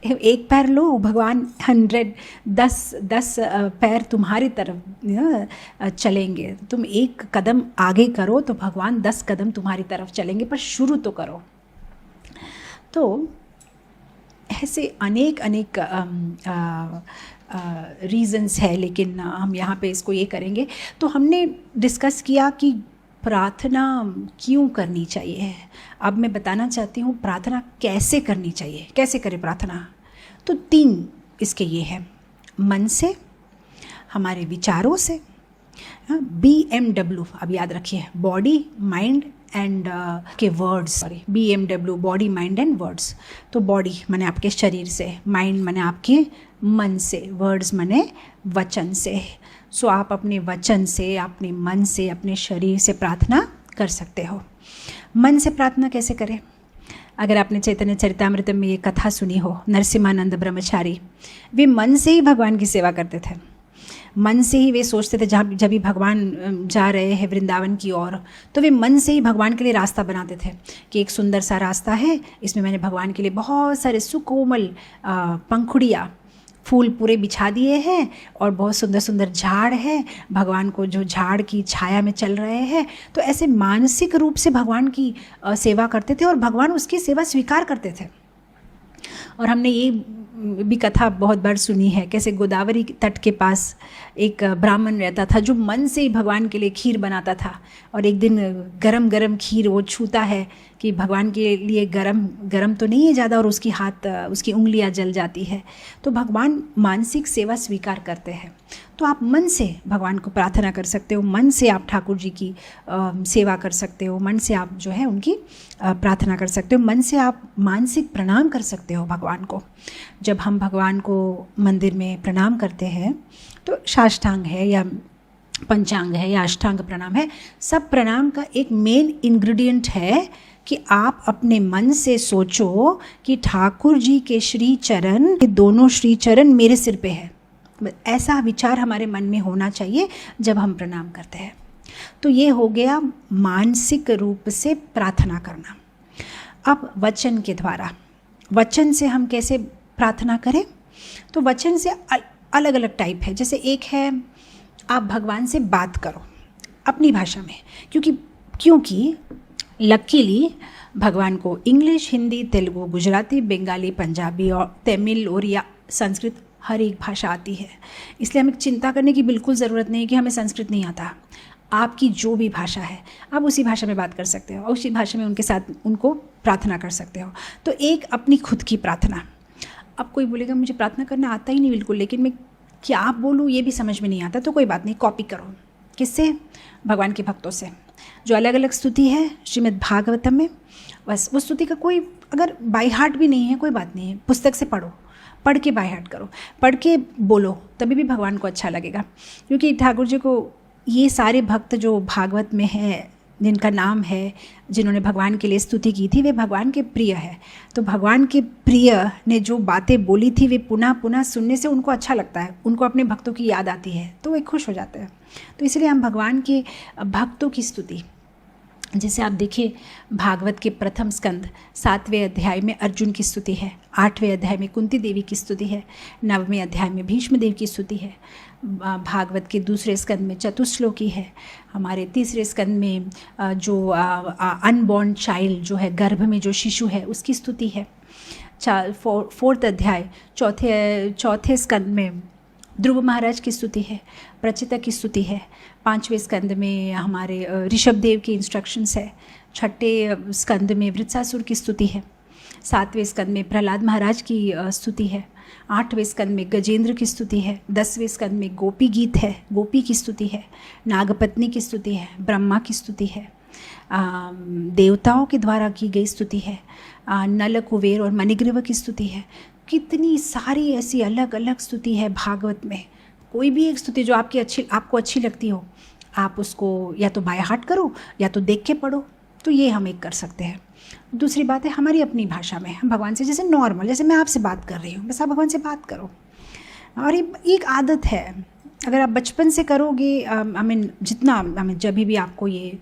एक पैर लो, भगवान 10 पैर तुम्हारी तरफ चलेंगे। तुम एक कदम आगे करो तो भगवान 10 कदम तुम्हारी तरफ चलेंगे, पर शुरू तो करो। तो ऐसे अनेक रीज़न्स है, लेकिन हम यहाँ पे इसको ये करेंगे। तो हमने डिस्कस किया कि प्रार्थना क्यों करनी चाहिए। अब मैं बताना चाहती हूँ प्रार्थना कैसे करनी चाहिए, कैसे करें प्रार्थना। तो 3 इसके ये है, मन से, हमारे विचारों से, BMW अब याद रखिए, बॉडी माइंड एंड के words, sorry BMW body mind and words. तो बॉडी माने आपके शरीर से, माइंड माने आपके मन से, वर्ड्स माने वचन से। सो आप अपने वचन से, अपने मन से, अपने शरीर से प्रार्थना कर सकते हो। मन से प्रार्थना कैसे करें? अगर आपने चैतन्य चरितामृत में ये कथा सुनी हो, नरसिम्हानंद ब्रह्मचारी, वे मन से ही भगवान की सेवा करते थे। मन से ही वे सोचते थे, जब भी भगवान जा रहे हैं वृंदावन की ओर, तो वे मन से ही भगवान के लिए रास्ता बनाते थे कि एक सुंदर सा रास्ता है, इसमें मैंने भगवान के लिए बहुत सारे सुकोमल पंखुड़ियाँ, फूल पूरे बिछा दिए हैं और बहुत सुंदर सुंदर झाड़ है, भगवान को जो झाड़ की छाया में चल रहे हैं। तो ऐसे मानसिक रूप से भगवान की सेवा करते थे और भगवान उसकी सेवा स्वीकार करते थे। और हमने ये भी कथा बहुत बार सुनी है, कैसे गोदावरी तट के पास एक ब्राह्मण रहता था जो मन से ही भगवान के लिए खीर बनाता था। और एक दिन गरम गरम खीर वो छूता है कि भगवान के लिए गरम तो नहीं है ज़्यादा, और उसकी उंगलियां जल जाती है। तो भगवान मानसिक सेवा स्वीकार करते हैं। तो आप मन से भगवान को प्रार्थना कर सकते हो, मन से आप ठाकुर जी की सेवा कर सकते हो, मन से आप जो है उनकी प्रार्थना कर सकते हो, मन से आप मानसिक प्रणाम कर सकते हो भगवान को। जब हम भगवान को मंदिर में प्रणाम करते हैं तो साष्टांग है या पंचांग है या अष्टांग प्रणाम है, सब प्रणाम का एक मेन इंग्रेडिएंट है कि आप अपने मन से सोचो कि ठाकुर जी के श्री चरण, के दोनों श्री चरण मेरे सिर पे है। ऐसा विचार हमारे मन में होना चाहिए जब हम प्रणाम करते हैं। तो ये हो गया मानसिक रूप से प्रार्थना करना। अब वचन के द्वारा, वचन से हम कैसे प्रार्थना करें? तो वचन से अलग अलग टाइप है। जैसे एक है आप भगवान से बात करो अपनी भाषा में, क्योंकि लकीली भगवान को इंग्लिश, हिंदी, तेलुगु, गुजराती, बंगाली, पंजाबी और तमिल, ओरिया, संस्कृत हर एक भाषा आती है। इसलिए हमें चिंता करने की बिल्कुल ज़रूरत नहीं है कि हमें संस्कृत नहीं आता। आपकी जो भी भाषा है आप उसी भाषा में बात कर सकते हो और उसी भाषा में उनके साथ उनको प्रार्थना कर सकते हो। तो एक अपनी खुद की प्रार्थना। अब कोई बोलेगा मुझे प्रार्थना करना आता ही नहीं बिल्कुल, लेकिन मैं क्या बोलूँ ये भी समझ में नहीं आता, तो कोई बात नहीं, कॉपी करो। किससे? भगवान के भक्तों से। जो अलग अलग स्तुति है श्रीमद् भागवतम में, बस वो स्तुति का कोई अगर बाई हार्ट भी नहीं है कोई बात नहीं है, पुस्तक से पढ़ के बाय हार्ट करो, पढ़ के बोलो, तभी भी भगवान को अच्छा लगेगा। क्योंकि ठाकुर जी को ये सारे भक्त जो भागवत में हैं, जिनका नाम है, जिन्होंने भगवान के लिए स्तुति की थी, वे भगवान के प्रिय है। तो भगवान के प्रिय ने जो बातें बोली थी वे पुनः पुनः सुनने से उनको अच्छा लगता है, उनको अपने भक्तों की याद आती है, तो वे खुश हो जाते हैं। तो इसलिए हम भगवान के भक्तों की स्तुति, जैसे आप देखिए भागवत के प्रथम स्कंद 7वें अध्याय में अर्जुन की स्तुति है, 8वें अध्याय में कुंती देवी की स्तुति है, 9वें अध्याय में भीष्म देव की स्तुति है, भागवत के दूसरे स्कंद में चतुश्लोकी है, हमारे तीसरे स्कंद में जो अनबॉर्न चाइल्ड जो है, गर्भ में जो शिशु है उसकी स्तुति है, 4th अध्याय चौथे स्कंद में ध्रुव महाराज की स्तुति है, प्रचिता की स्तुति है, 5वें स्कंद में हमारे ऋषभ देव की इंस्ट्रक्शंस है, 6ठे स्कंद में वृत्सासुर की स्तुति है, 7वें स्कंद में प्रहलाद महाराज की स्तुति है, 8वें स्कंद में गजेंद्र की स्तुति है, 10वें स्कंद में गोपी गीत है, गोपी की स्तुति है, नागपत्नी की स्तुति है, ब्रह्मा की स्तुति है, देवताओं के द्वारा की गई स्तुति है, नल कुबेर और मणिग्रीव की स्तुति है, कितनी सारी ऐसी अलग अलग स्तुति है भागवत में। कोई भी एक स्तुति जो आपको अच्छी लगती हो, आप उसको या तो बाय हार्ट करो या तो देख के पढ़ो, तो ये हम एक कर सकते हैं। दूसरी बात है हमारी अपनी भाषा में हम भगवान से जैसे नॉर्मल, जैसे मैं आपसे बात कर रही हूँ, बस आप भगवान से बात करो। और ये एक आदत है, अगर आप बचपन से करोगे, जब भी आपको ये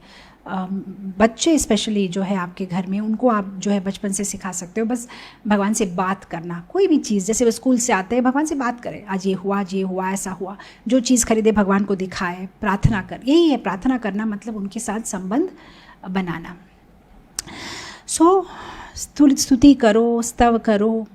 बच्चे स्पेशली जो है आपके घर में, उनको आप जो है बचपन से सिखा सकते हो बस भगवान से बात करना। कोई भी चीज़, जैसे वो स्कूल से आते हैं भगवान से बात करें, आज ये हुआ ऐसा हुआ, जो चीज़ खरीदे भगवान को दिखाए, प्रार्थना कर, यही है प्रार्थना करना, मतलब उनके साथ संबंध बनाना। स्तुति करो, स्तव करो,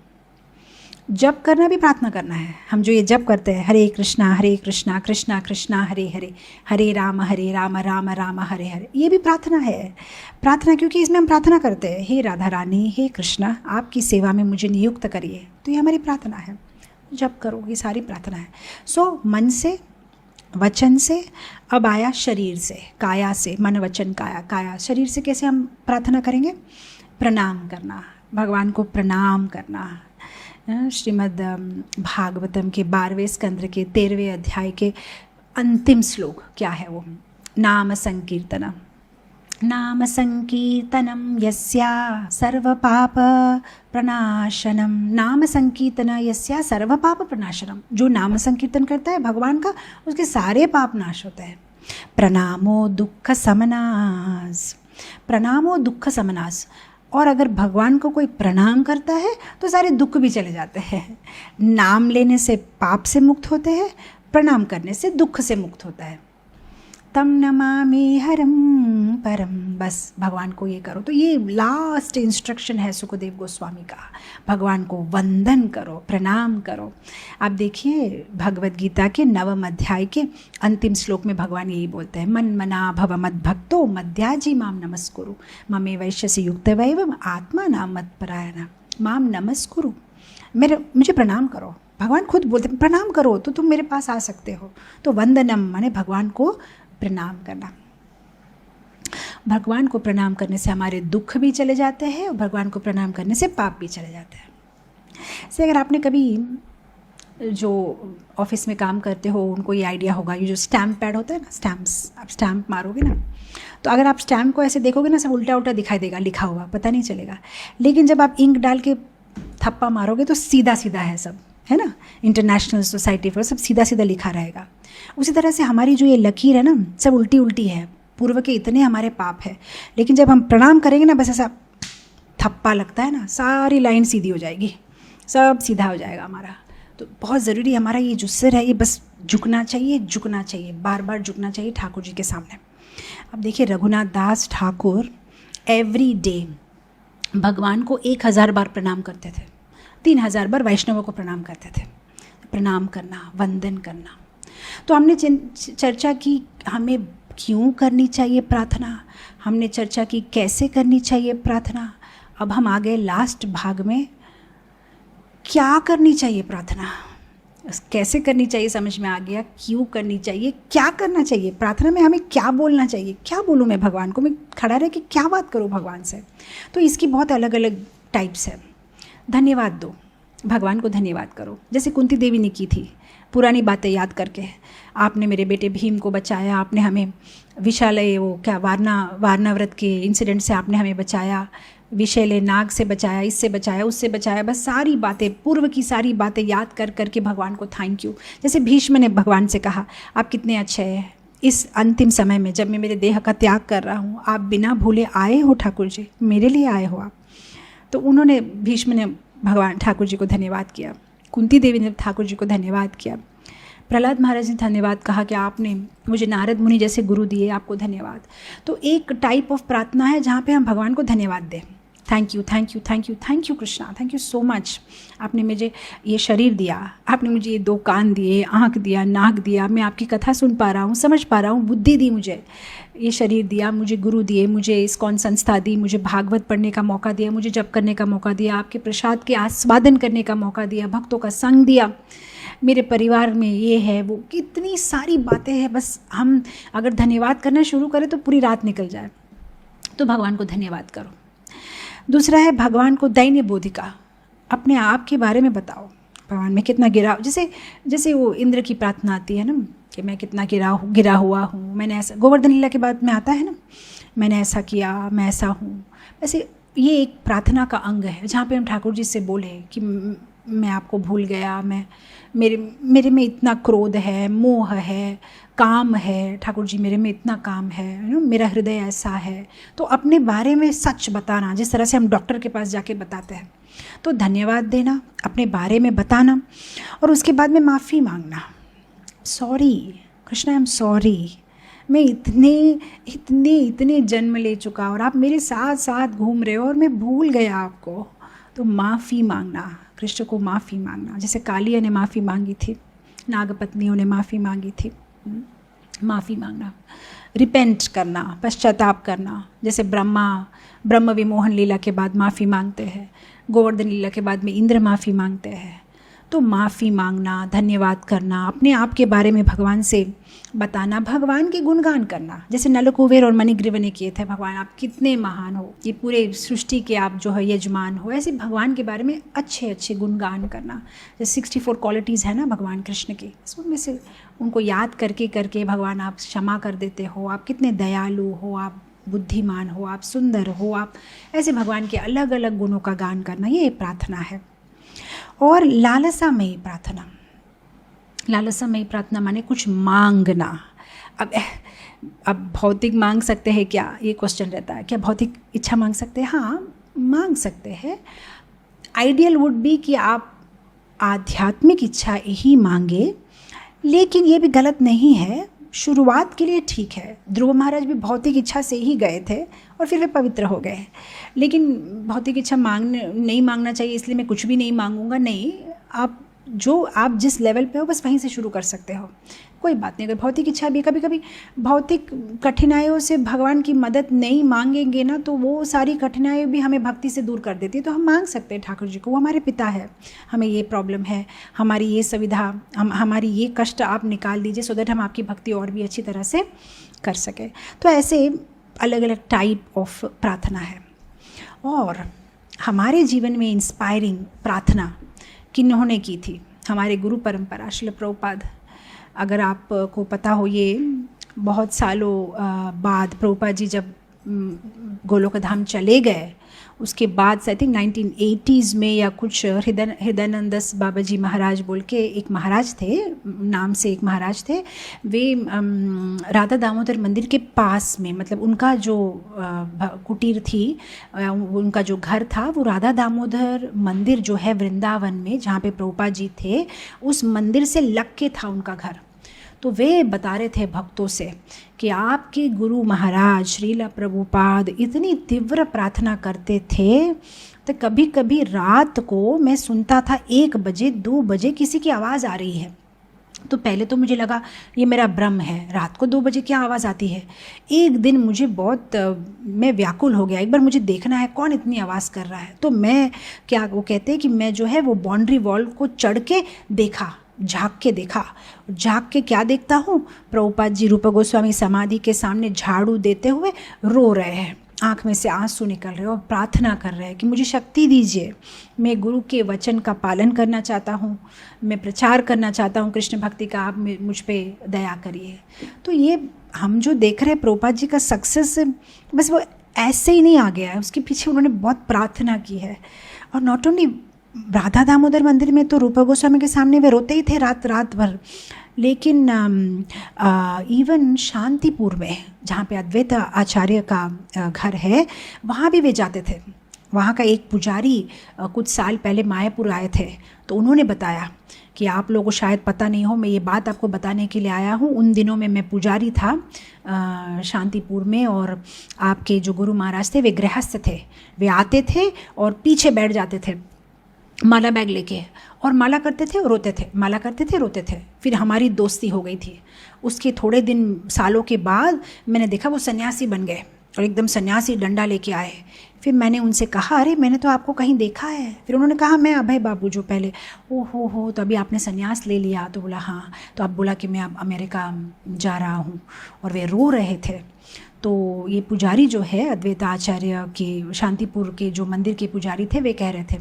जप करना भी प्रार्थना करना है। हम जो ये जप करते हैं, हरे कृष्णा कृष्णा कृष्णा हरे हरे, हरे राम राम राम हरे हरे, ये भी प्रार्थना है। प्रार्थना क्योंकि इसमें हम प्रार्थना करते हैं, हे राधा रानी, हे कृष्णा, आपकी सेवा में मुझे नियुक्त करिए, तो ये हमारी प्रार्थना है। जप करो, ये सारी प्रार्थना है। मन से, वचन से, अब आया शरीर से, काया से, मन वचन काया। शरीर से कैसे हम प्रार्थना करेंगे? प्रणाम करना, भगवान को प्रणाम करना। श्रीमद् भागवतम के 12वें स्कंद के 13वें अध्याय के अंतिम श्लोक क्या है वो? नाम संकीर्तनम यस्या सर्व पाप प्रणाशनम। नाम संकीर्तन यस्या सर्व पाप प्रणाशनम, जो नाम संकीर्तन करता है भगवान का, उसके सारे पाप नाश होते हैं। प्रणामो दुख समनास, और अगर भगवान को कोई प्रणाम करता है तो सारे दुख भी चले जाते हैं। नाम लेने से पाप से मुक्त होते हैं, प्रणाम करने से दुख से मुक्त होता है। तम नमामि हरम परम, बस भगवान को ये करो। तो ये लास्ट इंस्ट्रक्शन है सुखदेव गोस्वामी का, भगवान को वंदन करो, प्रणाम करो। आप देखिए भगवद गीता के 9वें अध्याय के अंतिम श्लोक में भगवान यही बोलते हैं, मन मना भव मद भक्तो मध्याजी माम नमस्कुरु ममे वैश्यसि युक्तवैवम आत्मा नाम मत परायण माम नमस्कुरु। मुझे प्रणाम करो। भगवान खुद बोलते हैं प्रणाम करो तो तुम मेरे पास आ सकते हो। तो वंदनम माने भगवान को प्रणाम करना। भगवान को प्रणाम करने से हमारे दुख भी चले जाते हैं और भगवान को प्रणाम करने से पाप भी चले जाते हैं। से अगर आपने कभी जो ऑफिस में काम करते हो उनको ये आइडिया होगा, ये जो स्टैम्प पैड होता है ना, स्टैम्प्स, आप स्टैम्प मारोगे ना, तो अगर आप स्टैम्प को ऐसे देखोगे ना, सब उल्टा उल्टा दिखाई देगा, लिखा हुआ पता नहीं चलेगा। लेकिन जब आप इंक डाल के थप्पा मारोगे तो सीधा सीधा है सब, है ना, इंटरनेशनल सोसाइटी पर सब सीधा सीधा लिखा रहेगा। उसी तरह से हमारी जो ये लकीर है ना, सब उल्टी उल्टी है, पूर्व के इतने हमारे पाप है। लेकिन जब हम प्रणाम करेंगे ना, बस ऐसा थप्पा लगता है ना, सारी लाइन सीधी हो जाएगी, सब सीधा हो जाएगा हमारा। तो बहुत ज़रूरी, हमारा ये जो सिर है ये बस झुकना चाहिए, बार बार झुकना चाहिए ठाकुर जी के सामने। अब देखिए रघुनाथ दास ठाकुर एवरी डे भगवान को 1000 बार प्रणाम करते थे, 3000 बार वैष्णवों को प्रणाम करते थे। प्रणाम करना, वंदन करना। तो हमने चर्चा की हमें क्यों करनी चाहिए प्रार्थना, हमने चर्चा की कैसे करनी चाहिए प्रार्थना। अब हम आ गए लास्ट भाग में, क्या करनी चाहिए प्रार्थना, कैसे करनी चाहिए समझ में आ गया, क्यों करनी चाहिए, क्या करना चाहिए प्रार्थना में, हमें क्या बोलना चाहिए, क्या बोलूँ मैं भगवान को, मैं खड़ा रह के क्या बात करूँ भगवान से। तो इसकी बहुत अलग अलग टाइप्स है। धन्यवाद दो, भगवान को धन्यवाद करो, जैसे कुंती देवी ने की थी, पुरानी बातें याद करके। आपने मेरे बेटे भीम को बचाया, आपने हमें विशालय वो क्या वारना व्रत के इंसिडेंट से आपने हमें बचाया, विषैले नाग से बचाया, इससे बचाया, उससे बचाया। बस सारी बातें, पूर्व की सारी बातें याद कर करके भगवान को थैंक यू। जैसे भीष्म ने भगवान से कहा, आप कितने अच्छे हैं, इस अंतिम समय में जब मैं मेरे देह का त्याग कर रहा हूँ, आप बिना भूले आए हो ठाकुर जी, मेरे लिए आए हो आप। तो उन्होंने, भीष्म ने भगवान ठाकुर जी को धन्यवाद किया, कुंती देवी ने ठाकुर जी को धन्यवाद किया, प्रहलाद महाराज ने धन्यवाद कहा कि आपने मुझे नारद मुनि जैसे गुरु दिए, आपको धन्यवाद। तो एक टाइप ऑफ प्रार्थना है जहाँ पे हम भगवान को धन्यवाद दें, thank you thank you thank you thank you Krishna, thank you so much, आपने मुझे ये शरीर दिया, आपने मुझे ये 2 कान दिए, आँख दिया, नाक दिया, मैं आपकी कथा सुन पा रहा हूँ, समझ पा रहा हूँ, बुद्धि दी, मुझे ये शरीर दिया, मुझे गुरु दिए, मुझे इस्कॉन संस्था दी, मुझे भागवत पढ़ने का मौका दिया, मुझे जप करने का मौका दिया, आपके प्रसाद के आस्वादन करने का मौका दिया, भक्तों का संग दिया, मेरे परिवार में ये है वो, कितनी सारी बातें हैं। बस हम अगर धन्यवाद करना शुरू करें तो पूरी रात निकल जाए। तो भगवान को धन्यवाद करो। दूसरा है भगवान को दैन्य बोधिका, अपने आप के बारे में बताओ, भगवान मैं कितना गिरा, जैसे वो इंद्र की प्रार्थना आती है ना कि मैं कितना गिरा हुआ हूँ, मैंने ऐसा, गोवर्धन लीला के बाद में आता है ना, मैंने ऐसा किया, मैं ऐसा हूँ। वैसे ये एक प्रार्थना का अंग है जहाँ पे हम ठाकुर जी से बोले कि मैं आपको भूल गया, मेरे में इतना क्रोध है, मोह है, काम है, ठाकुर जी मेरे में इतना काम है, मेरा हृदय ऐसा है। तो अपने बारे में सच बताना, जिस तरह से हम डॉक्टर के पास जाके बताते हैं, तो धन्यवाद देना, अपने बारे में बताना, और उसके बाद में माफ़ी मांगना। Sorry Krishna, I am sorry, मैं इतने जन्म ले चुका और आप मेरे साथ साथ घूम रहे हो और मैं भूल गया आपको। तो माफ़ी मांगना, कृष्ण को माफ़ी मांगना, जैसे कालिया ने माफ़ी मांगी थी, नागपत्नियों ने माफ़ी मांगी थी। माफ़ी मांगना, रिपेंट करना, पश्चाताप करना, जैसे ब्रह्म विमोहन लीला के बाद माफ़ी मांगते हैं, गोवर्धन लीला के बाद में इंद्र माफ़ी मांगते हैं। तो माफ़ी मांगना, धन्यवाद करना, अपने आप के बारे में भगवान से बताना, भगवान के गुणगान करना, जैसे नलकुबेर और मणिग्रीव ने किए थे, भगवान आप कितने महान हो, ये पूरे सृष्टि के आप जो है यजमान हो। ऐसे भगवान के बारे में अच्छे अच्छे गुणगान करना। जैसे 64 क्वालिटीज़ है ना भगवान कृष्ण की, उसमें से उनको याद करके करके भगवान आप क्षमा कर देते हो, आप कितने दयालु हो, आप बुद्धिमान हो, आप सुंदर हो, आप ऐसे भगवान के अलग अलग गुणों का गान करना, ये प्रार्थना है। और लालसामयी प्रार्थना, लालसामयी प्रार्थना माने कुछ मांगना। अब भौतिक मांग सकते हैं क्या, ये क्वेश्चन रहता है, क्या भौतिक इच्छा मांग सकते हैं? हाँ, मांग सकते हैं। आइडियल वुड बी कि आप आध्यात्मिक इच्छा ही मांगे, लेकिन ये भी गलत नहीं है, शुरुआत के लिए ठीक है। ध्रुव महाराज भी भौतिक इच्छा से ही गए थे और फिर वे पवित्र हो गए। लेकिन भौतिक इच्छा नहीं मांगना चाहिए इसलिए मैं कुछ भी नहीं मांगूंगा, नहीं, आप जिस लेवल पे हो बस वहीं से शुरू कर सकते हो, कोई बात नहीं। अगर भौतिक इच्छा भी, कभी कभी भौतिक कठिनाइयों से भगवान की मदद नहीं मांगेंगे ना, तो वो सारी कठिनाइयाँ भी हमें भक्ति से दूर कर देती है। तो हम मांग सकते हैं ठाकुर जी को, वो हमारे पिता है, हमें ये प्रॉब्लम है, हमारी ये सुविधा, हमारी ये कष्ट आप निकाल दीजिए, सो दैट हम आपकी भक्ति और भी अच्छी तरह से कर सकें। तो ऐसे अलग अलग टाइप ऑफ प्रार्थना है। और हमारे जीवन में इंस्पायरिंग प्रार्थना किन्होंने की थी? हमारे गुरु परंपरा श्रील प्रभुपाद। अगर आपको पता हो, ये बहुत सालों बाद प्रभुपाद जी जब गोलोक धाम चले गए, उसके बाद आई थिंक 1980s में या कुछ, हृदयानंदस बाबा जी महाराज बोल के एक महाराज थे, नाम से एक महाराज थे, वे राधा दामोदर मंदिर के पास में, मतलब उनका जो कुटीर थी, उनका जो घर था, वो राधा दामोदर मंदिर जो है वृंदावन में, जहाँ पे प्रभुपाद जी थे, उस मंदिर से लग के था उनका घर। तो वे बता रहे थे भक्तों से कि आपके गुरु महाराज श्रीला प्रभुपाद इतनी तीव्र प्रार्थना करते थे, तो कभी कभी रात को मैं सुनता था 1 बजे 2 बजे किसी की आवाज़ आ रही है। तो पहले तो मुझे लगा ये मेरा भ्रम है, रात को 2 बजे क्या आवाज़ आती है। एक दिन मुझे मैं व्याकुल हो गया, एक बार मुझे देखना है कौन इतनी आवाज़ कर रहा है। तो मैं वो कहते हैं कि मैं जो है वो बाउंड्री वॉल को चढ़ के देखा, झाँक के देखा। झाँक के क्या देखता हूँ, प्रभुपाद जी रूप गोस्वामी समाधि के सामने झाड़ू देते हुए रो रहे हैं, आँख में से आंसू निकल रहे और प्रार्थना कर रहे हैं कि मुझे शक्ति दीजिए, मैं गुरु के वचन का पालन करना चाहता हूँ, मैं प्रचार करना चाहता हूँ कृष्ण भक्ति का, आप मुझ पर दया करिए। तो ये हम जो देख रहे हैं प्रभुपाद जी का सक्सेस, बस वो ऐसे ही नहीं आ गया है, उसके पीछे उन्होंने बहुत प्रार्थना की है। और नॉट ओनली राधा दामोदर मंदिर में तो रूप गोस्वामी के सामने वे रोते ही थे रात भर, लेकिन इवन शांतिपुर में, जहाँ पे अद्वैत आचार्य का घर है, वहाँ भी वे जाते थे। वहाँ का एक पुजारी कुछ साल पहले मायापुर आए थे, तो उन्होंने बताया कि आप लोगों को शायद पता नहीं हो, मैं ये बात आपको बताने के लिए आया हूँ। उन दिनों में मैं पुजारी था शांतिपुर में, और आपके जो गुरु महाराज थे वे गृहस्थ थे, वे आते थे और पीछे बैठ जाते थे माला बैग लेके, और माला करते थे और रोते थे, माला करते थे रोते थे। फिर हमारी दोस्ती हो गई थी। उसके थोड़े दिन सालों के बाद मैंने देखा वो सन्यासी बन गए और एकदम सन्यासी डंडा लेके आए। फिर मैंने उनसे कहा, अरे मैंने तो आपको कहीं देखा है। फिर उन्होंने कहा, मैं अभय बाबू जो पहले। हो तो अभी आपने सन्यास ले लिया? तो बोला हाँ। तो अब बोला कि मैं अब अमेरिका जा रहा हूँ, और वे रो रहे थे। तो ये पुजारी जो है अद्वैत आचार्य के शांतिपुर के जो मंदिर के पुजारी थे, वे कह रहे थे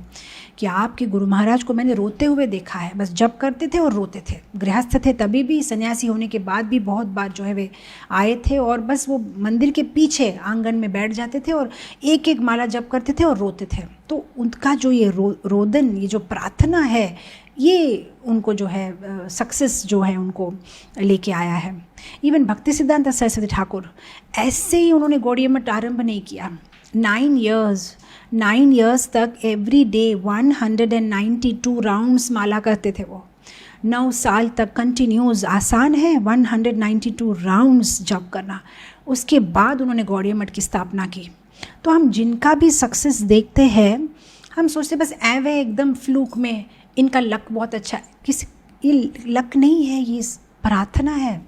कि आपके गुरु महाराज को मैंने रोते हुए देखा है, बस जप करते थे और रोते थे। गृहस्थ थे तभी भी, सन्यासी होने के बाद भी बहुत बार जो है वे आए थे और बस वो मंदिर के पीछे आंगन में बैठ जाते थे और एक एक माला जप करते थे और रोते थे। तो उनका जो ये रोदन, ये जो प्रार्थना है, ये उनको जो है सक्सेस जो है उनको लेके आया है। इवन भक्ति सिद्धांत सरस्वती ठाकुर ऐसे ही उन्होंने गौड़ीय मठ आरंभ नहीं किया। 9 इयर्स तक एवरी डे 192 राउंड्स माला करते थे वो। 9 साल तक कंटिन्यूस, आसान है 192 राउंड्स जप करना। उसके बाद उन्होंने गौड़ीय मठ की स्थापना की। तो हम जिनका भी सक्सेस देखते हैं, हम सोचते बस एवे एकदम फ्लूक में इनका लक बहुत अच्छा है। ये लक नहीं है, ये प्रार्थना है।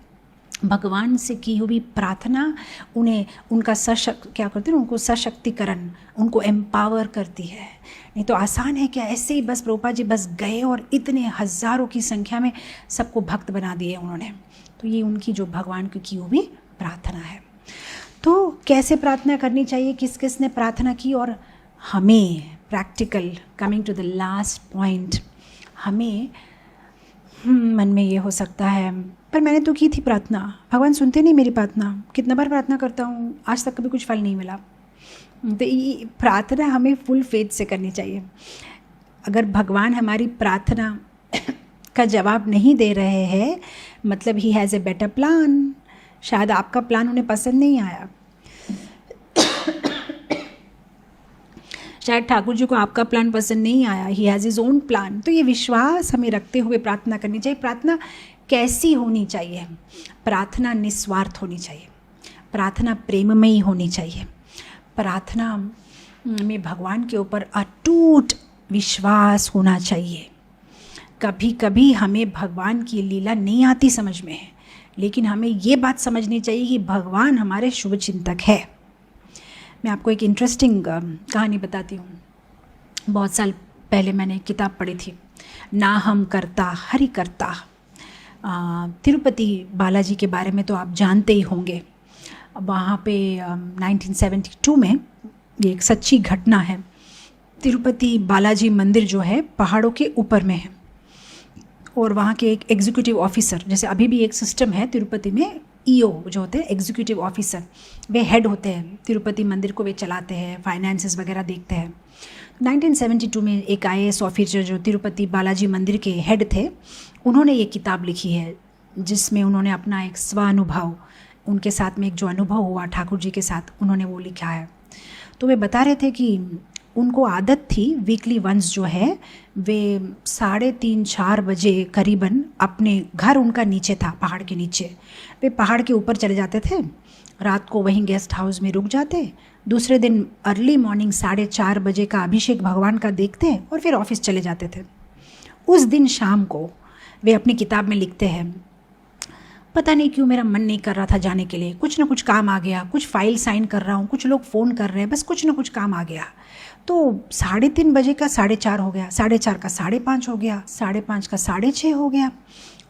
भगवान से की हुई प्रार्थना उन्हें उनका क्या करते हैं, उनको सशक्तिकरण, उनको एम्पावर करती है। नहीं तो आसान है क्या, ऐसे ही बस प्रभुपाद जी बस गए और इतने हज़ारों की संख्या में सबको भक्त बना दिए उन्होंने। तो ये उनकी जो भगवान की हुई प्रार्थना है। तो कैसे प्रार्थना करनी चाहिए, किस किस ने प्रार्थना की, और हमें practical, coming to the last point, हमें मन में ये हो सकता है पर मैंने तो की थी प्रार्थना, भगवान सुनते नहीं मेरी प्रार्थना, कितना बार प्रार्थना करता हूँ, आज तक कभी कुछ फल नहीं मिला। तो ये प्रार्थना हमें फुल फेथ से करनी चाहिए। अगर भगवान हमारी प्रार्थना का जवाब नहीं दे रहे हैं, मतलब he has a better plan. शायद आपका प्लान उन्हें पसंद नहीं आया, शायद ठाकुर जी को आपका प्लान पसंद नहीं आया, he has his own plan. तो ये विश्वास हमें रखते हुए प्रार्थना करनी चाहिए। प्रार्थना कैसी होनी चाहिए? प्रार्थना निस्वार्थ होनी चाहिए, प्रार्थना प्रेममयी होनी चाहिए, प्रार्थना में भगवान के ऊपर अटूट विश्वास होना चाहिए। कभी कभी हमें भगवान की लीला नहीं आती समझ में, लेकिन हमें ये बात समझनी चाहिए कि भगवान हमारे शुभ चिंतक है। मैं आपको एक इंटरेस्टिंग कहानी बताती हूँ। बहुत साल पहले मैंने एक किताब पढ़ी थी, ना हम करता हरि करता। तिरुपति बालाजी के बारे में तो आप जानते ही होंगे। वहाँ पे 1972 में ये एक सच्ची घटना है। तिरुपति बालाजी मंदिर जो है पहाड़ों के ऊपर में है और वहाँ के एक एग्जीक्यूटिव ऑफिसर, जैसे अभी भी एक सिस्टम है तिरुपति में, ईओ जो होते हैं एग्जीक्यूटिव ऑफिसर, वे हेड होते हैं तिरुपति मंदिर को, वे चलाते हैं, फाइनेंसेस वगैरह देखते हैं। 1972 में एक IAS ऑफिसर जो तिरुपति बालाजी मंदिर के हेड थे, उन्होंने ये किताब लिखी है जिसमें उन्होंने अपना एक स्वानुभव, उनके साथ में एक जो अनुभव हुआ ठाकुर जी के साथ, उन्होंने वो लिखा है। तो वे बता रहे थे कि उनको आदत थी वीकली वंस जो है, वे 3:30-4 बजे करीबन, अपने घर उनका नीचे था पहाड़ के नीचे, वे पहाड़ के ऊपर चले जाते थे, रात को वहीं गेस्ट हाउस में रुक जाते, दूसरे दिन अर्ली मॉर्निंग 4:30 बजे का अभिषेक भगवान का देखते और फिर ऑफिस चले जाते थे। उस दिन शाम को वे अपनी किताब में लिखते हैं, पता नहीं क्यों मेरा मन नहीं कर रहा था जाने के लिए, कुछ ना कुछ काम आ गया, कुछ फाइल साइन कर रहा हूँ, कुछ लोग फ़ोन कर रहे हैं, बस कुछ ना कुछ काम आ गया। तो 3:30 बजे का 4:30 हो गया, 4:30 का 5:30 हो गया, 5:30 का 6:30 हो गया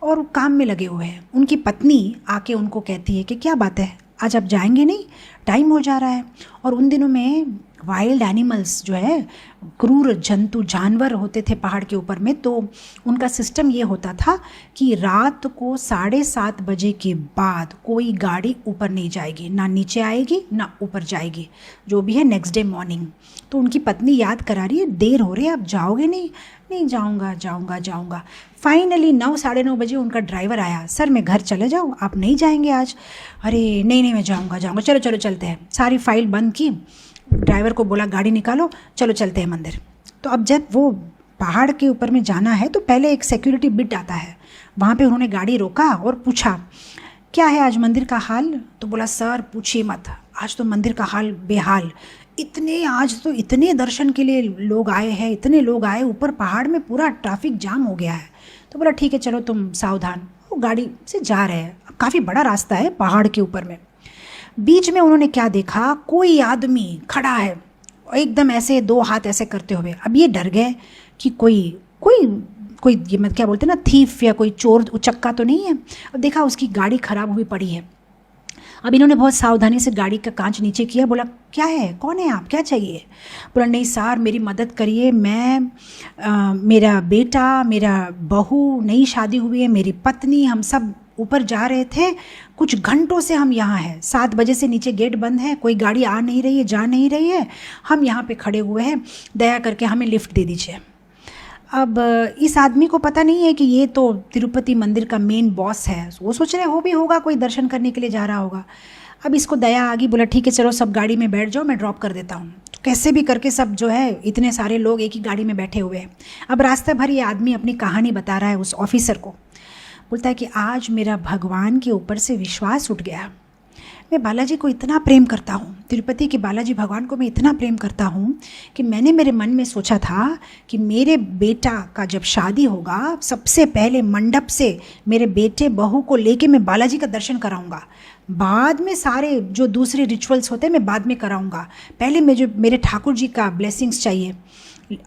और काम में लगे हुए हैं। उनकी पत्नी आके उनको कहती है कि क्या बात है, आज आप जाएंगे नहीं, टाइम हो जा रहा है। और उन दिनों में वाइल्ड एनिमल्स जो है, क्रूर जंतु, जानवर होते थे पहाड़ के ऊपर में, तो उनका सिस्टम ये होता था कि रात को 7:30 बजे के बाद कोई गाड़ी ऊपर नहीं जाएगी, ना नीचे आएगी ना ऊपर जाएगी, जो भी है नेक्स्ट डे मॉर्निंग। तो उनकी पत्नी याद करा रही है, देर हो रही है, आप जाओगे नहीं? नहीं, जाऊँगा। फाइनली 9-9:30 बजे उनका ड्राइवर आया, सर मैं घर चले जाऊँ, आप नहीं जाएंगे आज? अरे नहीं मैं जाऊँगा, चलो चलते हैं। सारी फाइल बंद की, ड्राइवर को बोला गाड़ी निकालो, चलो चलते हैं मंदिर। तो अब जब वो पहाड़ के ऊपर में जाना है तो पहले एक सिक्योरिटी बिट आता है, वहाँ पे उन्होंने गाड़ी रोका और पूछा क्या है आज मंदिर का हाल? तो बोला सर पूछिए मत, आज तो मंदिर का हाल बेहाल, आज तो इतने दर्शन के लिए लोग आए हैं, इतने लोग आए, ऊपर पहाड़ में पूरा ट्रैफिक जाम हो गया है। तो बोला ठीक है चलो तुम सावधान। वो गाड़ी से जा रहे हैं, काफ़ी बड़ा रास्ता है पहाड़ के ऊपर में। बीच में उन्होंने क्या देखा, कोई आदमी खड़ा है एकदम ऐसे 2 हाथ ऐसे करते हुए। अब ये डर गए कि कोई ये मत क्या बोलते हैं ना, थीफ या कोई चोर उचक्का तो नहीं है। अब देखा उसकी गाड़ी खराब हुई पड़ी है। अब इन्होंने बहुत सावधानी से गाड़ी का कांच नीचे किया, बोला क्या है, कौन है आप, क्या चाहिए? बोला नहीं सर मेरी मदद करिए, मेरा बेटा, मेरा बहू, नई शादी हुई है, मेरी पत्नी, हम सब ऊपर जा रहे थे, कुछ घंटों से हम यहाँ हैं, 7 बजे से नीचे गेट बंद है, कोई गाड़ी आ नहीं रही है, जा नहीं रही है, हम यहाँ पे खड़े हुए हैं, दया करके हमें लिफ्ट दे दीजिए। अब इस आदमी को पता नहीं है कि ये तो तिरुपति मंदिर का मेन बॉस है, वो सोच रहे हो भी होगा कोई दर्शन करने के लिए जा रहा होगा। अब इसको दया आ गई, बोला ठीक है चलो सब गाड़ी में बैठ जाओ, मैं ड्रॉप कर देता हूँ। तो कैसे भी करके सब जो है इतने सारे लोग एक ही गाड़ी में बैठे हुए हैं। अब रास्ते भर ये आदमी अपनी कहानी बता रहा है उस ऑफिसर को, बोलता है कि आज मेरा भगवान के ऊपर से विश्वास उठ गया, मैं बालाजी को इतना प्रेम करता हूँ, तिरुपति के बालाजी भगवान को मैं इतना प्रेम करता हूँ कि मैंने मेरे मन में सोचा था कि मेरे बेटा का जब शादी होगा सबसे पहले मंडप से मेरे बेटे बहू को लेके मैं बालाजी का दर्शन कराऊंगा, बाद में सारे जो दूसरे रिचुअल्स होते हैं मैं बाद में कराऊंगा, पहले मेरे ठाकुर जी का ब्लेसिंग्स चाहिए।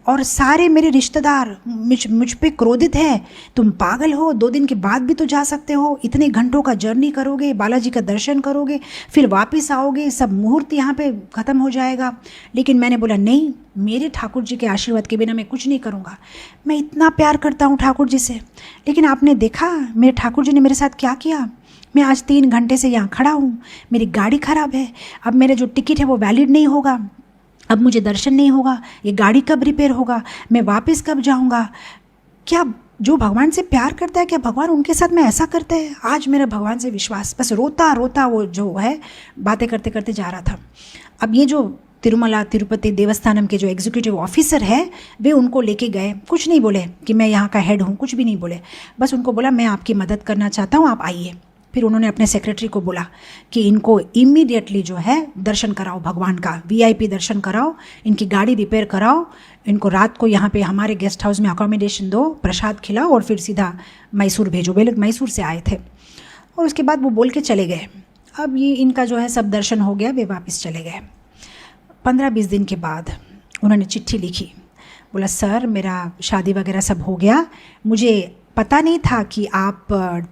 और सारे मेरे रिश्तेदार मुझ पे क्रोधित है, तुम पागल हो, 2 दिन के बाद भी तो जा सकते हो, इतने घंटों का जर्नी करोगे, बालाजी का दर्शन करोगे, फिर वापस आओगे, सब मुहूर्त यहाँ पे ख़त्म हो जाएगा। लेकिन मैंने बोला नहीं, मेरे ठाकुर जी के आशीर्वाद के बिना मैं कुछ नहीं करूँगा, मैं इतना प्यार करता हूँ ठाकुर जी से। लेकिन आपने देखा मेरे ठाकुर जी ने मेरे साथ क्या किया, मैं आज 3 घंटे से यहाँ खड़ा हूँ, मेरी गाड़ी ख़राब है, अब मेरा जो टिकट है वो वैलिड नहीं होगा, अब मुझे दर्शन नहीं होगा, ये गाड़ी कब रिपेयर होगा, मैं वापस कब जाऊंगा? क्या जो भगवान से प्यार करता है क्या भगवान उनके साथ में ऐसा करते हैं? आज मेरा भगवान से विश्वास, बस रोता रोता वो जो है बातें करते करते जा रहा था। अब ये जो तिरुमला तिरुपति देवस्थानम के जो एग्जीक्यूटिव ऑफिसर है वे उनको लेके गए, कुछ नहीं बोले कि मैं यहाँ का हेड हूँ, कुछ भी नहीं बोले, बस उनको बोला मैं आपकी मदद करना चाहता हूँ, आप आइए। फिर उन्होंने अपने सेक्रेटरी को बोला कि इनको इमीडिएटली जो है दर्शन कराओ, भगवान का वीआईपी दर्शन कराओ, इनकी गाड़ी रिपेयर कराओ, इनको रात को यहाँ पे हमारे गेस्ट हाउस में अकोमोडेशन दो, प्रसाद खिलाओ और फिर सीधा मैसूर भेजो। वे लोग मैसूर से आए थे और उसके बाद वो बोल के चले गए। अब ये इनका जो है सब दर्शन हो गया, वे वापस चले गए। 15-20 दिन के बाद उन्होंने चिट्ठी लिखी, बोला सर मेरा शादी वगैरह सब हो गया, मुझे पता नहीं था कि आप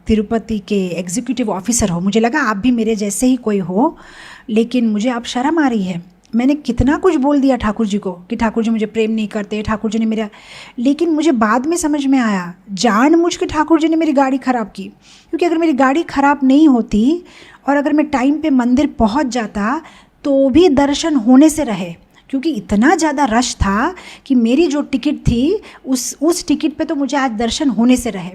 तिरुपति के एग्जीक्यूटिव ऑफिसर हो, मुझे लगा आप भी मेरे जैसे ही कोई हो, लेकिन मुझे अब शर्म आ रही है, मैंने कितना कुछ बोल दिया ठाकुर जी को कि ठाकुर जी मुझे प्रेम नहीं करते, ठाकुर जी ने मेरा, लेकिन मुझे बाद में समझ में आया जानबूझ के ठाकुर जी ने मेरी गाड़ी ख़राब की, क्योंकि अगर मेरी गाड़ी ख़राब नहीं होती और अगर मैं टाइम पे मंदिर पहुंच जाता तो भी दर्शन होने से रहे, क्योंकि इतना ज़्यादा रश था कि मेरी जो टिकट थी उस टिकट पे तो मुझे आज दर्शन होने से रहे।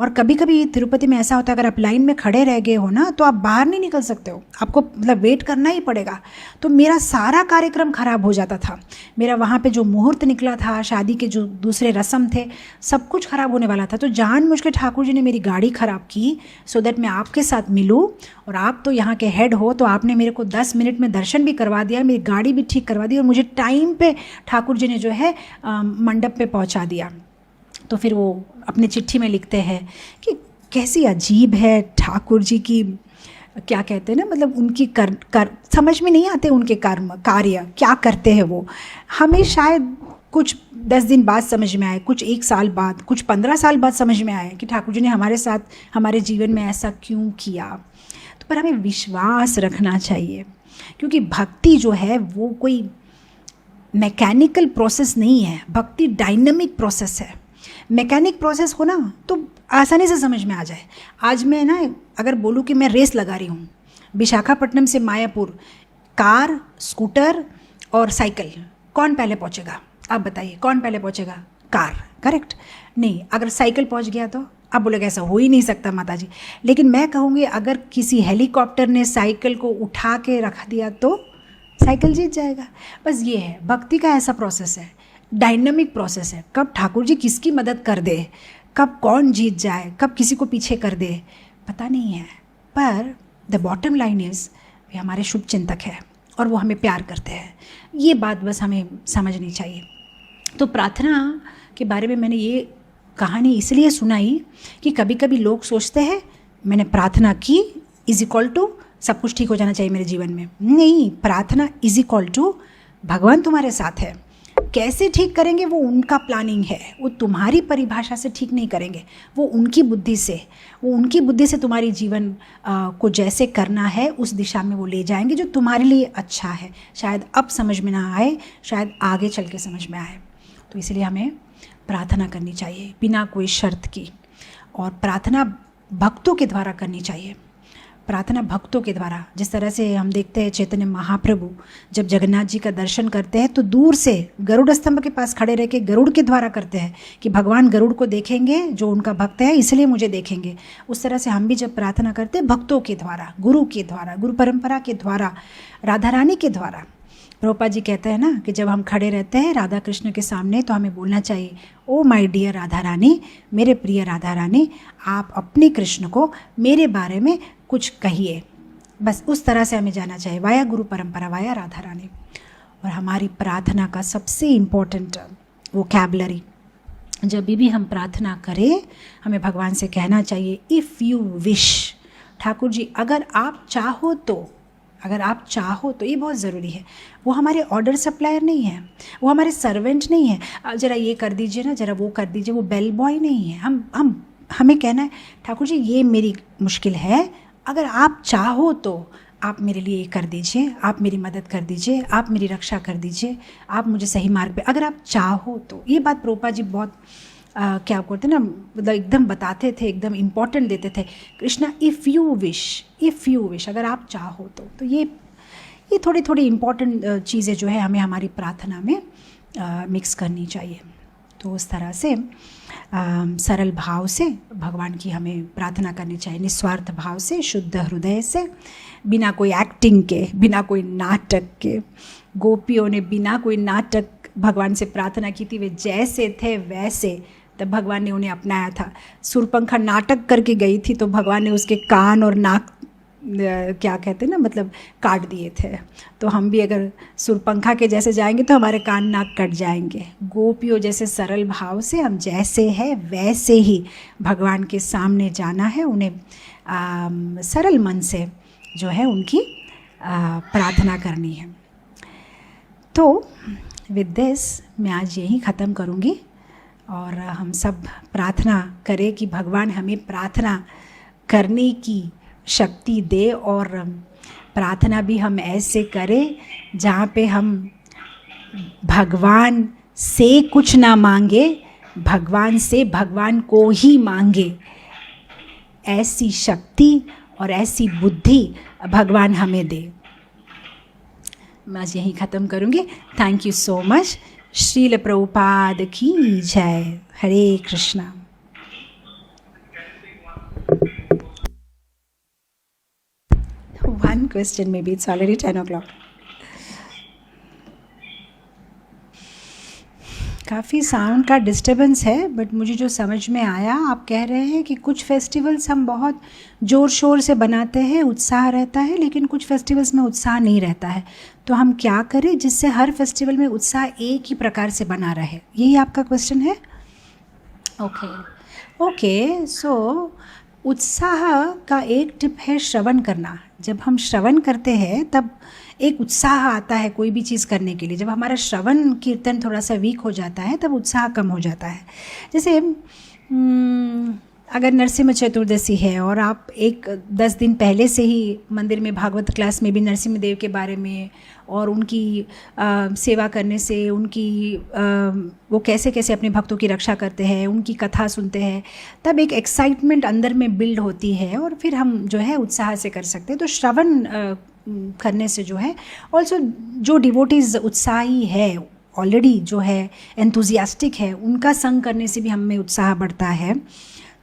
और कभी कभी तिरुपति में ऐसा होता है, अगर आप लाइन में खड़े रह गए हो ना तो आप बाहर नहीं निकल सकते हो, आपको मतलब वेट करना ही पड़ेगा। तो मेरा सारा कार्यक्रम ख़राब हो जाता था, मेरा वहाँ पे जो मुहूर्त निकला था, शादी के जो दूसरे रस्म थे, सब कुछ ख़राब होने वाला था। तो जानबूझ के ठाकुर जी ने मेरी गाड़ी ख़राब की सो दैट मैं आपके साथ मिलूँ, और आप तो यहाँ के हेड हो तो आपने मेरे को 10 मिनट में दर्शन भी करवा दिया, मेरी गाड़ी भी ठीक करवा दी और मुझे टाइम पे ठाकुर जी ने जो है मंडप पे पहुँचा दिया। तो फिर वो अपने चिट्ठी में लिखते हैं कि कैसी अजीब है ठाकुर जी की, क्या कहते हैं ना, मतलब उनकी कर समझ में नहीं आते, उनके कार्य क्या करते हैं वो, हमें शायद कुछ 10 दिन बाद समझ में आए, कुछ 1 साल बाद, कुछ 15 साल बाद समझ में आए कि ठाकुर जी ने हमारे साथ हमारे जीवन में ऐसा क्यों किया। तो पर हमें विश्वास रखना चाहिए, क्योंकि भक्ति जो है वो कोई मैकेनिकल प्रोसेस नहीं है, भक्ति डायनामिक प्रोसेस है। मैकेनिक प्रोसेस हो ना तो आसानी से समझ में आ जाए। आज मैं ना अगर बोलूँ कि मैं रेस लगा रही हूँ विशाखापट्टनम से मायापुर, कार, स्कूटर और साइकिल, कौन पहले पहुँचेगा? आप बताइए कौन पहले पहुँचेगा? Car, correct? नहीं, अगर साइकिल पहुँच गया तो आप बोलोगे ऐसा हो ही नहीं सकता माता जी, लेकिन मैं कहूँगी अगर किसी हेलीकॉप्टर ने साइकिल को उठा के रख दिया तो साइकिल जीत जाएगा। बस ये है, भक्ति का ऐसा प्रोसेस है, डायनामिक प्रोसेस है। कब ठाकुर जी किसकी मदद कर दे, कब कौन जीत जाए, कब किसी को पीछे कर दे, पता नहीं है, पर द बॉटम लाइन इज़ वे हमारे शुभ चिंतक है और वो हमें प्यार करते हैं। ये बात बस हमें समझनी चाहिए। तो प्रार्थना के बारे में मैंने ये कहानी इसलिए सुनाई कि कभी कभी लोग सोचते हैं मैंने प्रार्थना की इज इक्वल टू सब कुछ ठीक हो जाना चाहिए मेरे जीवन में। नहीं, प्रार्थना इज इक्वल टू भगवान तुम्हारे साथ है, कैसे ठीक करेंगे वो उनका प्लानिंग है, वो तुम्हारी परिभाषा से ठीक नहीं करेंगे, वो उनकी बुद्धि से तुम्हारी जीवन को जैसे करना है उस दिशा में वो ले जाएंगे जो तुम्हारे लिए अच्छा है। शायद अब समझ में ना आए, शायद आगे चल के समझ में आए। तो इसलिए हमें प्रार्थना करनी चाहिए बिना कोई शर्त की, और प्रार्थना भक्तों के द्वारा करनी चाहिए। प्रार्थना भक्तों के द्वारा, जिस तरह से हम देखते हैं चैतन्य महाप्रभु जब जगन्नाथ जी का दर्शन करते हैं तो दूर से गरुड़ स्तंभ के पास खड़े रह के गरुड़ के द्वारा करते हैं कि भगवान गरुड़ को देखेंगे जो उनका भक्त है, इसलिए मुझे देखेंगे। उस तरह से हम भी जब प्रार्थना करते हैं भक्तों के द्वारा, गुरु के द्वारा, गुरु परंपरा के द्वारा, राधा रानी के द्वारा। प्रभुपाद जी कहते हैं ना कि जब हम खड़े रहते हैं राधा कृष्ण के सामने तो हमें बोलना चाहिए, oh my dear Radha Rani, मेरे प्रिय राधा रानी, आप अपने कृष्ण को मेरे बारे में कुछ कहिए। बस उस तरह से हमें जाना चाहिए, वाया गुरु परंपरा, वाया राधा रानी। और हमारी प्रार्थना का सबसे इम्पोर्टेंट वोकैबुलरी, जब भी हम प्रार्थना करें हमें भगवान से कहना चाहिए if you wish. Thakur ji अगर आप चाहो तो, अगर आप चाहो तो, ये बहुत ज़रूरी है। वो हमारे ऑर्डर सप्लायर नहीं है, वो हमारे सर्वेंट नहीं है, ज़रा ये कर दीजिए ना, ज़रा वो कर दीजिए, वो बेल बॉय नहीं है। हमें कहना है ठाकुर जी ये मेरी मुश्किल है, अगर आप चाहो तो आप मेरे लिए ये कर दीजिए, आप मेरी मदद कर दीजिए, आप मेरी रक्षा कर दीजिए, आप मुझे सही मार्ग पे, अगर आप चाहो तो। ये बात प्रभुपाद जी बहुत क्या करते ना, मतलब एकदम बताते थे, एकदम इम्पोर्टेंट देते थे। कृष्णा इफ़ यू विश, अगर आप चाहो तो ये थोड़ी थोड़ी इम्पोर्टेंट चीज़ें जो है हमें हमारी प्रार्थना में मिक्स करनी चाहिए। तो उस तरह से सरल भाव से भगवान की हमें प्रार्थना करनी चाहिए, निस्वार्थ भाव से, शुद्ध हृदय से, बिना कोई एक्टिंग के, बिना कोई नाटक के। गोपियों ने बिना कोई नाटक भगवान से प्रार्थना की थी, वे जैसे थे वैसे, तब भगवान ने उन्हें अपनाया था। सुरपंखा नाटक करके गई थी तो भगवान ने उसके कान और नाक क्या कहते हैं ना, मतलब काट दिए थे। तो हम भी अगर सुरपंखा के जैसे जाएंगे तो हमारे कान नाक कट जाएंगे। गोपियों जैसे सरल भाव से हम जैसे हैं वैसे ही भगवान के सामने जाना है, उन्हें सरल मन से जो है उनकी प्रार्थना करनी है। तो विद दिस मैं आज यही ख़त्म करूँगी, और हम सब प्रार्थना करें कि भगवान हमें प्रार्थना करने की शक्ति दे, और प्रार्थना भी हम ऐसे करें जहाँ पे हम भगवान से कुछ ना मांगे, भगवान से भगवान को ही मांगे। ऐसी शक्ति और ऐसी बुद्धि भगवान हमें दे। मैं आज यहीं ख़त्म करूँगी। Thank you so much. Srila Prabhupada की जय। हरे Krishna. One question maybe, it's already 10 o'clock. काफ़ी साउंड का डिस्टर्बेंस है, बट मुझे जो समझ में आया, आप कह रहे हैं कि कुछ फेस्टिवल्स हम बहुत ज़ोर शोर से बनाते हैं, उत्साह रहता है, लेकिन कुछ फेस्टिवल्स में उत्साह नहीं रहता है। तो हम क्या करें जिससे हर फेस्टिवल में उत्साह एक ही प्रकार से बना रहे? यही आपका क्वेश्चन है? ओके, सो उत्साह का एक टिप है श्रवण करना। जब हम श्रवण करते हैं तब एक उत्साह आता है कोई भी चीज़ करने के लिए। जब हमारा श्रवण कीर्तन थोड़ा सा वीक हो जाता है तब उत्साह कम हो जाता है। जैसे अगर नरसिम्हा चतुर्दशी है और आप 10 दिन पहले से ही मंदिर में भागवत क्लास में भी नरसिम्हा देव के बारे में और उनकी सेवा करने से, उनकी वो कैसे कैसे अपने भक्तों की रक्षा करते हैं, उनकी कथा सुनते हैं, तब एक एक्साइटमेंट अंदर में बिल्ड होती है और फिर हम जो है उत्साह से कर सकते हैं। तो श्रवण करने से जो है, ऑल्सो जो डिवोटीज उत्साही है ऑलरेडी, जो है एंथुजियास्टिक है, उनका संग करने से भी हमें उत्साह बढ़ता है।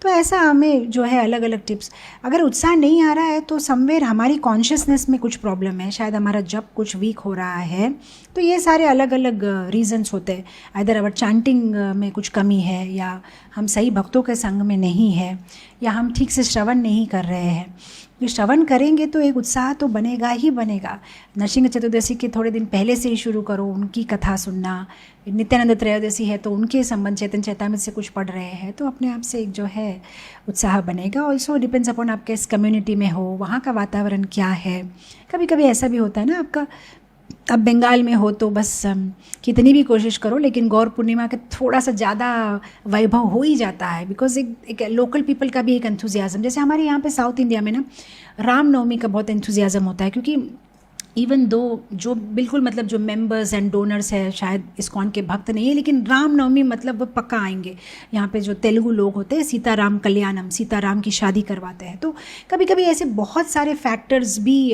तो ऐसा हमें जो है अलग अलग टिप्स। अगर उत्साह नहीं आ रहा है तो समवेयर हमारी कॉन्शियसनेस में कुछ प्रॉब्लम है, शायद हमारा जप कुछ वीक हो रहा है। तो ये सारे अलग अलग रीजंस होते हैं। आइदर अवर चैंटिंग में कुछ कमी है, या हम सही भक्तों के संग में नहीं है, या हम ठीक से श्रवण नहीं कर रहे हैं। तो श्रवण करेंगे तो एक उत्साह तो बनेगा ही बनेगा। नरसिंह चतुर्दशी के थोड़े दिन पहले से ही शुरू करो उनकी कथा सुनना। नित्यानंद त्रयोदशी है तो उनके संबंध चैतन्य चैतामृत से कुछ पढ़ रहे हैं, तो अपने आप से एक जो है उत्साह बनेगा। ऑल्सो डिपेंड्स अपॉन आप किस कम्युनिटी में हो, वहाँ का वातावरण क्या है। कभी कभी ऐसा भी होता है ना, आपका अब बंगाल में हो तो बस कितनी भी कोशिश करो लेकिन गौर पूर्णिमा के थोड़ा सा ज़्यादा वैभव हो ही जाता है, बिकॉज एक लोकल पीपल का भी एक एंथुजियाज़म, जैसे हमारे यहाँ पे साउथ इंडिया में ना रामनवमी का बहुत एंथुजियाज़म होता है, क्योंकि इवन दो जो बिल्कुल मतलब जो मेंबर्स एंड डोनर्स है शायद इस्कॉन के भक्त नहीं है, लेकिन रामनवमी मतलब वो पक्का आएंगे। यहाँ पे जो तेलुगु लोग होते हैं सीताराम कल्याणम, सीताराम की शादी करवाते हैं। तो कभी कभी ऐसे बहुत सारे फैक्टर्स भी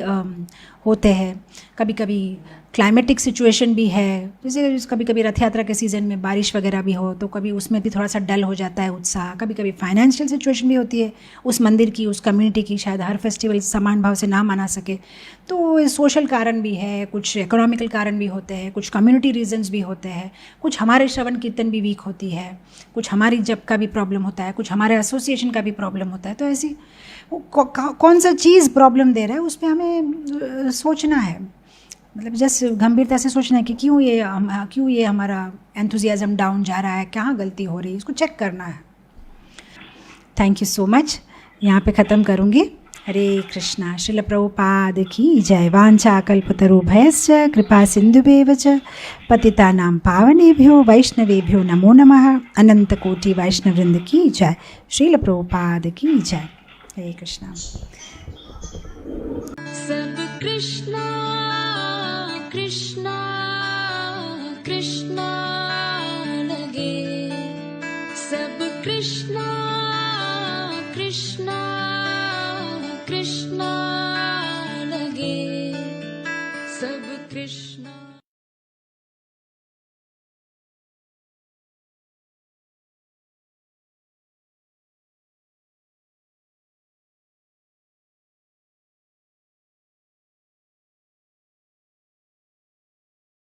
होते हैं। कभी कभी क्लाइमेटिक सिचुएशन भी है, जैसे कभी कभी रथ यात्रा के सीज़न में बारिश वगैरह भी हो तो कभी उसमें भी थोड़ा सा डल हो जाता है उत्साह। कभी कभी फाइनेंशियल सिचुएशन भी होती है उस मंदिर की, उस कम्युनिटी की, शायद हर फेस्टिवल समान भाव से ना मना सके, तो सोशल कारण भी है, कुछ इकोनॉमिकल कारण भी होते हैं, कुछ कम्युनिटी रीजंस भी होते हैं, कुछ हमारे श्रवण कीर्तन भी वीक होती है, कुछ हमारी जप का भी प्रॉब्लम होता है, कुछ हमारे एसोसिएशन का भी प्रॉब्लम होता है। तो ऐसी कौन सा चीज़ प्रॉब्लम दे रहा है उस पर हमें सोचना है, मतलब जस्ट गंभीरता से सोचना है कि क्यों ये हमारा एंथुजियाज़म डाउन जा रहा है, कहाँ गलती हो रही है, इसको चेक करना है। थैंक यू सो मच, यहाँ पे ख़त्म करूँगी। हरे कृष्णा। श्रील प्रभुपाद की जय। वाञ्छा कल्पतरुभ्यश्च कृपा सिन्धुभ्येव च पतितानां पावनेभ्यो वैष्णवेभ्यो नमो नमः। अनंत कोटि वैष्णववृंद की जय। श्रील प्रभुपाद की जय। हरे कृष्णा। सब कृष्णा कृष्णा कृष्णा लगे, सब कृष्णा